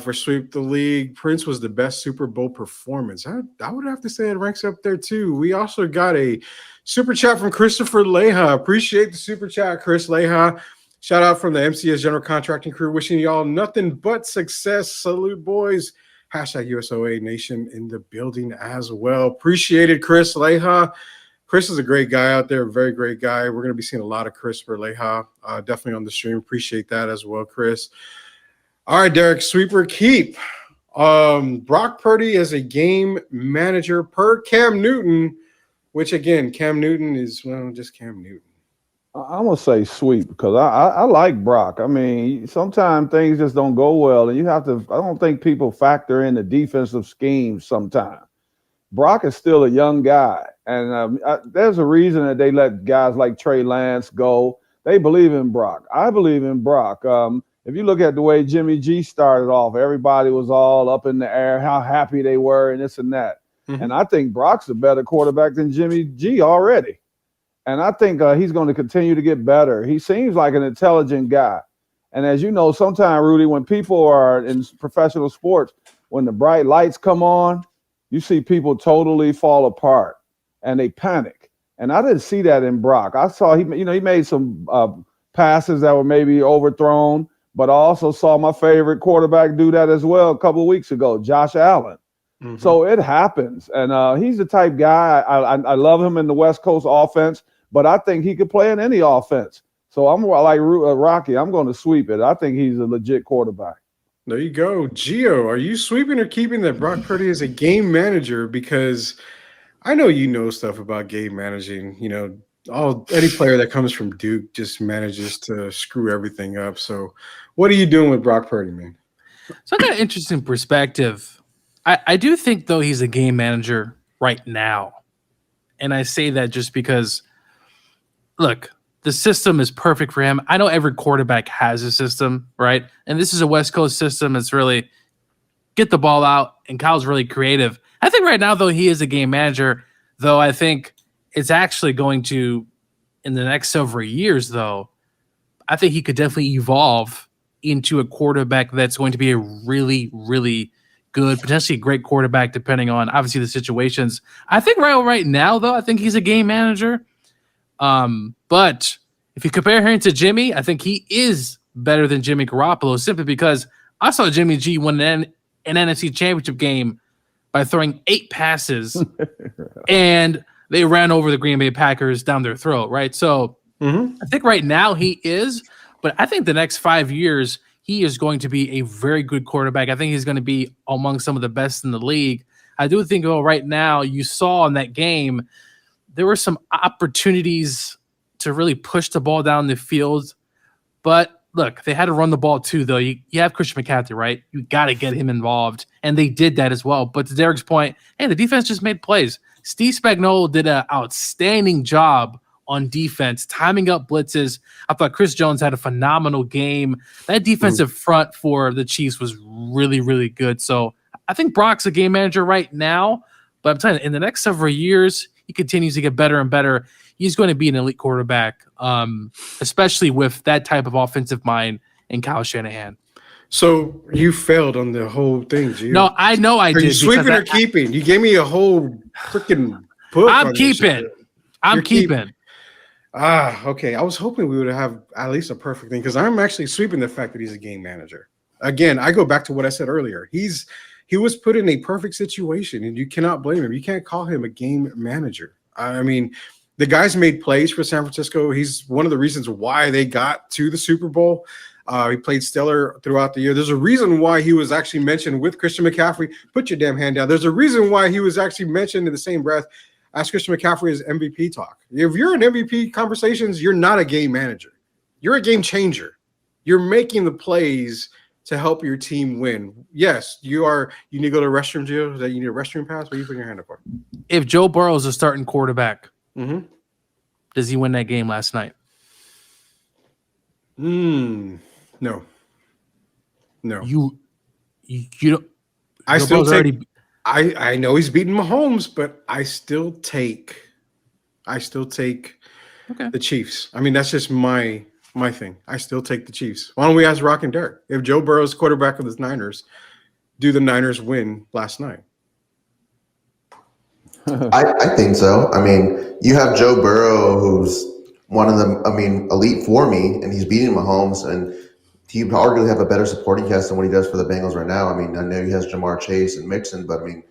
For Sweep the League, Prince was the best Super Bowl performance. I would have to say it ranks up there too. We also got a super chat from Christopher Leha. Appreciate the super chat, Chris Leha. Shout out from the MCS General Contracting crew. Wishing y'all nothing but success. Salute, boys. Hashtag USOA Nation in the building as well. Appreciate it, Chris Leha. Chris is a great guy out there, a very great guy. We're going to be seeing a lot of Christopher Leha definitely on the stream. Appreciate that as well, Chris. All right, Derek, sweeper keep. Brock Purdy as a game manager per Cam Newton, which again, Cam Newton is, just Cam Newton. I'm gonna say sweep because I like Brock. I mean, sometimes things just don't go well, and you have to. I don't think people factor in the defensive schemes sometimes. Brock is still a young guy, and there's a reason that they let guys like Trey Lance go. They believe in Brock. I believe in Brock. If you look at the way Jimmy G started off, everybody was all up in the air, how happy they were, and this and that. Mm-hmm. And I think Brock's a better quarterback than Jimmy G already. And I think he's going to continue to get better. He seems like an intelligent guy. And as you know, sometimes, Rudy, when people are in professional sports, when the bright lights come on, you see people totally fall apart and they panic. And I didn't see that in Brock. I saw he made some passes that were maybe overthrown, but I also saw my favorite quarterback do that as well a couple of weeks ago, Josh Allen. Mm-hmm. So it happens. And he's the type guy, I love him in the West Coast offense, but I think he could play in any offense. So I'm like Rocky. I'm going to sweep it. I think he's a legit quarterback. There you go. Gio, are you sweeping or keeping that Brock Purdy as a game manager? Because I know you know stuff about game managing. You know, any player that comes from Duke just manages to screw everything up. So what are you doing with Brock Purdy, man? So I got an interesting perspective. I do think, though, he's a game manager right now. And I say that just because, look, the system is perfect for him. I know every quarterback has a system, right? And this is a West Coast system. It's really get the ball out, and Kyle's really creative. I think right now, though, he is a game manager, though I think it's actually going to, in the next several years, though, I think he could definitely evolve into a quarterback that's going to be a really, really good, potentially a great quarterback, depending on, obviously, the situations. I think right now, though, I think he's a game manager. But if you compare him to Jimmy, I think he is better than Jimmy Garoppolo simply because I saw Jimmy G win an NFC Championship game by throwing 8 passes and they ran over the Green Bay Packers down their throat, right? So I think right now he is, but I think the next 5 years he is going to be a very good quarterback. I think he's going to be among some of the best in the league. I do think, right now you saw in that game, there were some opportunities to really push the ball down the field. But look, they had to run the ball too, though. You have Christian McCaffrey, right? You got to get him involved. And they did that as well. But to Derek's point, hey, the defense just made plays. Steve Spagnuolo did an outstanding job on defense, timing up blitzes. I thought Chris Jones had a phenomenal game. That defensive front for the Chiefs was really, really good. So I think Brock's a game manager right now. But I'm telling you, in the next several years, he continues to get better and better. He's going to be an elite quarterback, especially with that type of offensive mind in Kyle Shanahan. So you failed on the whole thing, Gio. No, I know I did. Are you sweeping or keeping? You gave me a whole freaking book. I'm keeping. I'm keeping. Okay. I was hoping we would have at least a perfect thing because I'm actually sweeping the fact that he's a game manager. Again, I go back to what I said earlier. He was put in a perfect situation, and you cannot blame him. You can't call him a game manager. I mean, the guy's made plays for San Francisco. He's one of the reasons why they got to the Super Bowl. He played stellar throughout the year. There's a reason why he was actually mentioned with Christian McCaffrey. Put your damn hand down. There's a reason why he was actually mentioned in the same breath as Christian McCaffrey's MVP talk. If you're in MVP conversations, you're not a game manager. You're a game changer. You're making the plays to help your team win. Yes, you are. You need to go to the restroom, Gio? Is that you need a restroom pass? What are you putting your hand up for? If Joe Burrow is a starting quarterback, does he win that game last night? No. You don't. I still take. I know he's beating Mahomes, but I still take the Chiefs. I mean, that's just my thing. I still take the Chiefs. Why don't we ask Rock and Derek? If Joe Burrow's quarterback of the Niners, do the Niners win last night? I think so. I mean, you have Joe Burrow, who's one of the, elite for me, and he's beating Mahomes, and he would arguably have a better supporting cast than what he does for the Bengals right now. I mean, I know he has Jamar Chase and Mixon, but I mean,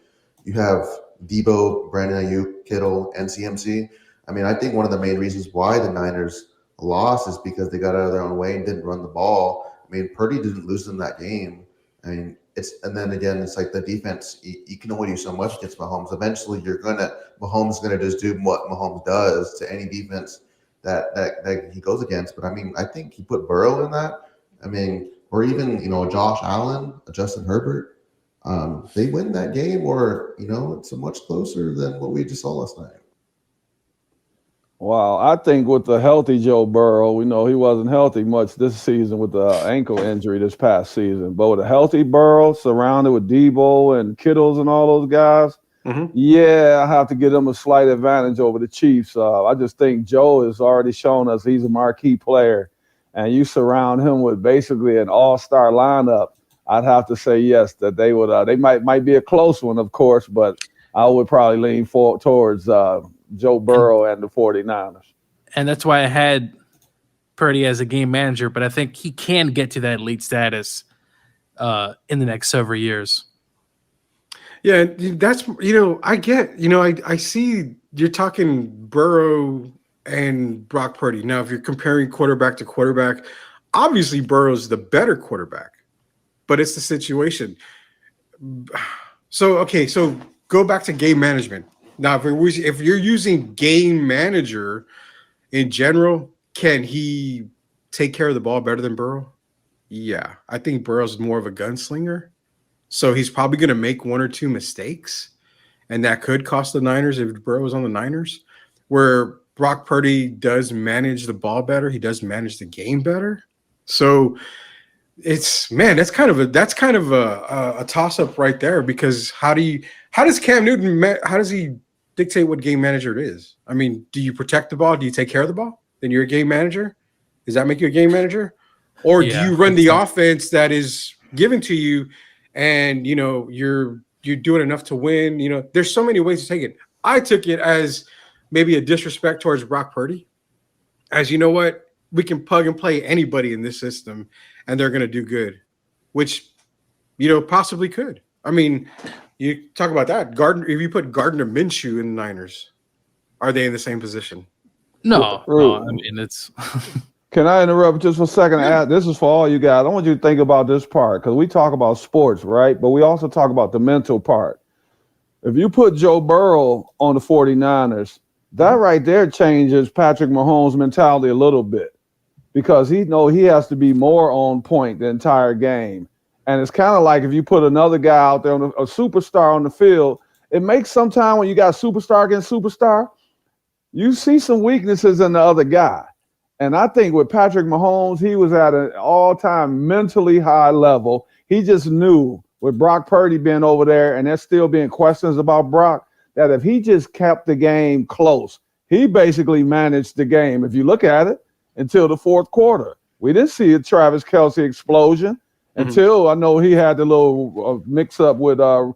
you have Debo, Brandon Ayuk, Kittle, and CMC. I mean, I think one of the main reasons why the Niners lost is because they got out of their own way and didn't run the ball. I mean, Purdy didn't lose them that game. I mean, and then again, it's like the defense. You can only do so much against Mahomes. Eventually, Mahomes is gonna just do what Mahomes does to any defense that he goes against. But I mean, I think he put Burrow in that. I mean, or even Josh Allen, Justin Herbert. They win that game, or it's much closer than what we just saw last night. Wow, I think with the healthy Joe Burrow, we know he wasn't healthy much this season with the ankle injury this past season. But with a healthy Burrow, surrounded with Debo and Kittles and all those guys, yeah, I have to give them a slight advantage over the Chiefs. I just think Joe has already shown us he's a marquee player, and you surround him with basically an all-star lineup. I'd have to say yes, that they would. They might be a close one, of course, but I would probably lean towards Joe Burrow and the 49ers. And that's why I had Purdy as a game manager, but I think he can get to that elite status in the next several years. Yeah, that's, I get, I see you're talking Burrow and Brock Purdy. Now, if you're comparing quarterback to quarterback, obviously Burrow's the better quarterback, but it's the situation. So go back to game management. Now, if you're using game manager in general, can he take care of the ball better than Burrow? Yeah, I think Burrow's more of a gunslinger. So he's probably going to make one or two mistakes, and that could cost the Niners if Burrow was on the Niners. Where Brock Purdy does manage the ball better, he does manage the game better. So that's kind of a toss up right there, because how does Cam Newton how does he dictate what game manager it is? I mean, do you protect the ball? Do you take care of the ball? Then you're a game manager. Does that make you a game manager? Or do you run the offense that is given to you, and you're doing enough to win? There's so many ways to take it. I took it as maybe a disrespect towards Brock Purdy, as you know what, we can plug and play anybody in this system and they're going to do good, which possibly could. I mean, you talk about that. If you put Gardner Minshew in the Niners, are they in the same position? No. I mean, it's. Can I interrupt just for a second? This is for all you guys. I want you to think about this part, because we talk about sports, right? But we also talk about the mental part. If you put Joe Burrow on the 49ers, that right there changes Patrick Mahomes' mentality a little bit, because he has to be more on point the entire game. And it's kind of like if you put another guy out there, a superstar on the field, it makes sometimes when you got superstar against superstar, you see some weaknesses in the other guy. And I think with Patrick Mahomes, he was at an all-time mentally high level. He just knew, with Brock Purdy being over there and there still being questions about Brock, that if he just kept the game close, he basically managed the game, if you look at it, until the fourth quarter. We didn't see a Travis Kelce explosion until I know he had the little mix-up with the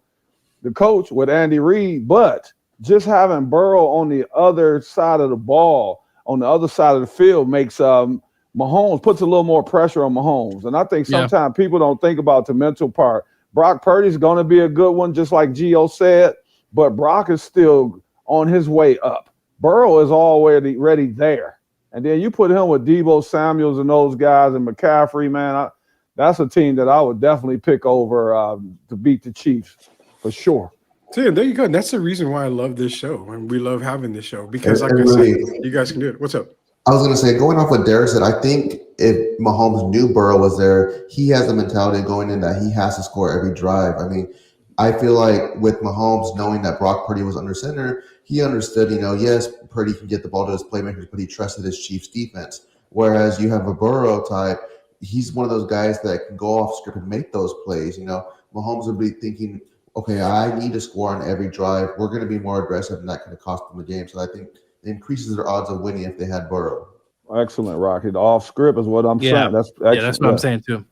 coach, with Andy Reid. But just having Burrow on the other side of the ball, on the other side of the field, makes Mahomes, puts a little more pressure on Mahomes. And I think sometimes people don't think about the mental part. Brock Purdy's going to be a good one, just like Gio said, but Brock is still on his way up. Burrow is already there. And then you put him with Debo Samuels and those guys and McCaffrey, man, that's a team that I would definitely pick over to beat the Chiefs for sure. So there you go. And that's the reason why I love this show, and we love having this show, because like I said, you guys can do it. What's up? I was going to say, going off what Derek said, I think if Mahomes knew Burrow was there, he has a mentality going in that he has to score every drive. I mean, I feel like with Mahomes knowing that Brock Purdy was under center, he understood, yes, Purdy can get the ball to his playmakers, but he trusted his Chiefs defense. Whereas you have a Burrow type, he's one of those guys that can go off script and make those plays. Mahomes would be thinking, okay, I need to score on every drive. We're going to be more aggressive, and that could cost them the game. So I think it increases their odds of winning if they had Burrow. Excellent, Rocky. The off script is what I'm saying. That's excellent. That's what I'm saying too.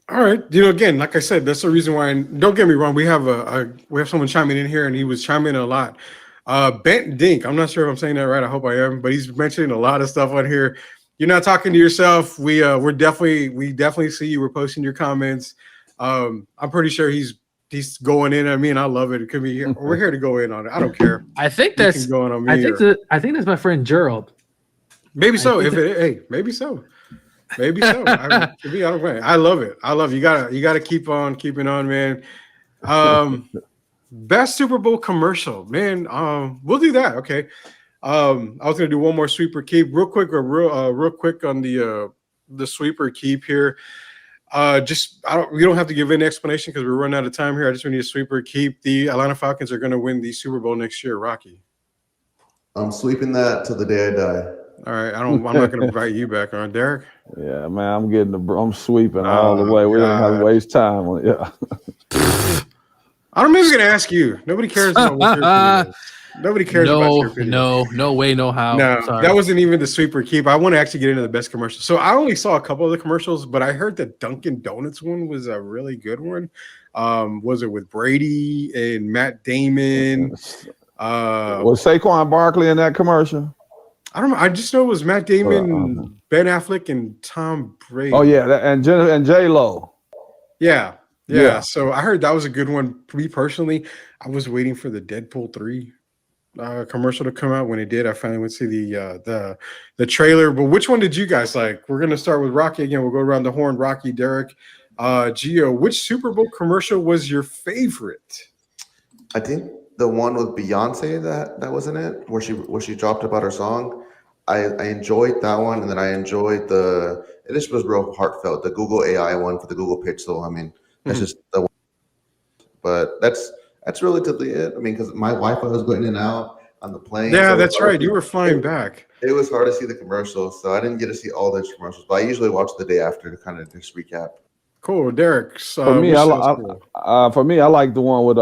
All right. Again, like I said, that's the reason why. And don't get me wrong, we have someone chiming in here, and he was chiming in a lot. Bent Dink, I'm not sure if I'm saying that right. I hope I am, but he's mentioning a lot of stuff on here. You're not talking to yourself. We definitely see you. We're posting your comments. I'm pretty sure he's going in on me, and I love it. It could be we're here to go in on it. I don't care. I think that's going on me. I think that's my friend Gerald. Maybe so. Maybe so. Maybe so. To be honest, I love it. You gotta keep on keeping on, man. Best Super Bowl commercial, man. We'll do that. Okay. I was gonna do one more sweeper keep real quick on the sweeper keep here. We don't have to give an explanation because we're running out of time here. I just need a sweeper keep. The Atlanta Falcons are going to win the Super Bowl next year. Rocky, I'm sweeping that till the day I die. All right, I'm not going to invite you back on, Derek. Yeah, man, I'm sweeping all the way. We don't have to waste time. Yeah. I'm maybe going to ask you. Nobody cares about what your opinion is. Nobody cares about your opinion. No way, no how. No, that wasn't even the sweeper keep. I want to actually get into the best commercial. So I only saw a couple of the commercials, but I heard the Dunkin' Donuts one was a really good one. Was it with Brady and Matt Damon? Was Saquon Barkley in that commercial? I don't know. I just know it was Matt Damon, Ben Affleck, and Tom Brady. Oh yeah, and J-Lo. Yeah. So I heard that was a good one. Me personally, I was waiting for the Deadpool 3 commercial to come out. When it did, I finally went to see the trailer. But which one did you guys like? We're gonna start with Rocky again. We'll go around the horn. Rocky, Derek, Gio. Which Super Bowl commercial was your favorite? I think the one with Beyonce that was in it, where she dropped about her song. I enjoyed that one, and then I enjoyed it just was real heartfelt. The Google AI one for the Google Pixel. I mean, that's just the one. But that's relatively it. I mean, because my Wi-Fi was going in and out on the plane. Yeah, so that's right. You were flying back. It was hard to see the commercials, so I didn't get to see all those commercials. But I usually watch the day after to kind of just recap. Cool, Derek. For me, I like the one with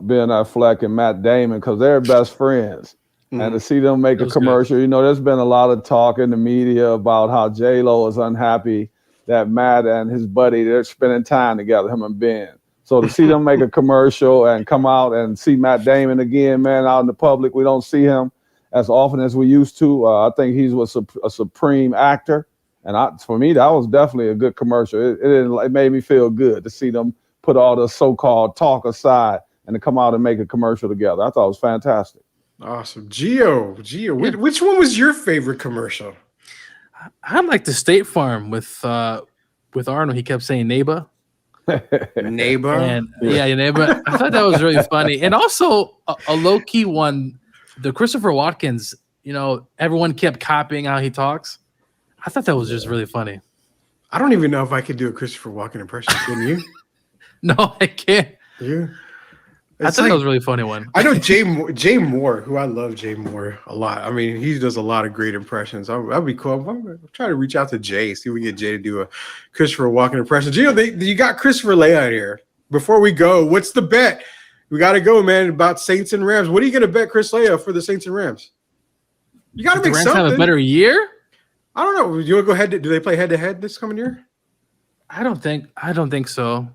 Ben Affleck and Matt Damon because they're best friends. Mm-hmm. And to see them make a commercial, good. There's been a lot of talk in the media about how J-Lo is unhappy that Matt and his buddy, they're spending time together, him and Ben. So to see them make a commercial and come out and see Matt Damon again, man, out in the public, we don't see him as often as we used to. I think he was a supreme actor. And for me, that was definitely a good commercial. It made me feel good to see them put all the so-called talk aside and to come out and make a commercial together. I thought it was fantastic. Awesome. Gio, yeah. Which one was your favorite commercial? I like the State Farm with Arnold. He kept saying neighbor. Neighbor. And neighbor. I thought that was really funny. And also a low-key one, the Christopher Watkins, everyone kept copying how he talks. I thought that was just really funny. I don't even know if I could do a Christopher Walken impression. Can you? No, I can't. Yeah. I thought that was a really funny one. I know Jay Moore, who I love Jay Moore a lot. I mean, he does a lot of great impressions. That'd be cool. I'm trying to reach out to Jay, see if we can get Jay to do a Christopher Walken impression. Gio, you got Christopher Layout here. Before we go, what's the bet? We got to go, man, about Saints and Rams. What are you going to bet Chris Layout for the Saints and Rams? You got to make something. Have a better year? I don't know. You want to go head? Do they play head to head this coming year? I don't think so.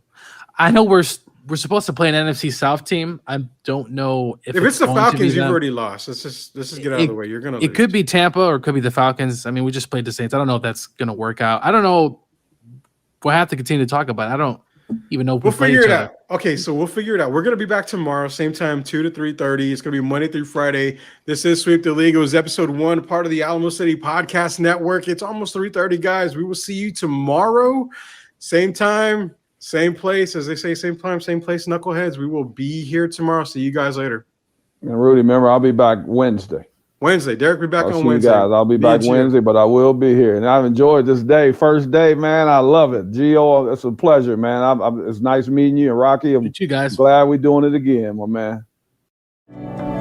I know we're supposed to play an NFC South team. I don't know if it's the Falcons. You've already lost. Let's just get out of the way. You're gonna. It could be Tampa or it could be the Falcons. I mean, we just played the Saints. I don't know if that's gonna work out. I don't know. We'll have to continue to talk about it. I don't even know. We'll figure it out. Okay, so we'll figure it out. We're gonna be back tomorrow, same time, 2 to 3:30. It's gonna be Monday through Friday. This is Sweep the League. It was episode 1, part of the Alamo City Podcast Network. It's almost 3:30, guys. We will see you tomorrow, same time. Same place, as they say, same time, same place, knuckleheads. We will be here tomorrow. See you guys later. And Rudy, remember, I'll be back Wednesday. Derek will be back on Wednesday. Guys. I'll be back Wednesday, but I will be here. And I've enjoyed this day. First day, man. I love it. Gio, it's a pleasure, man. It's nice meeting you. And Rocky, I'm you guys. Glad we're doing it again, my man.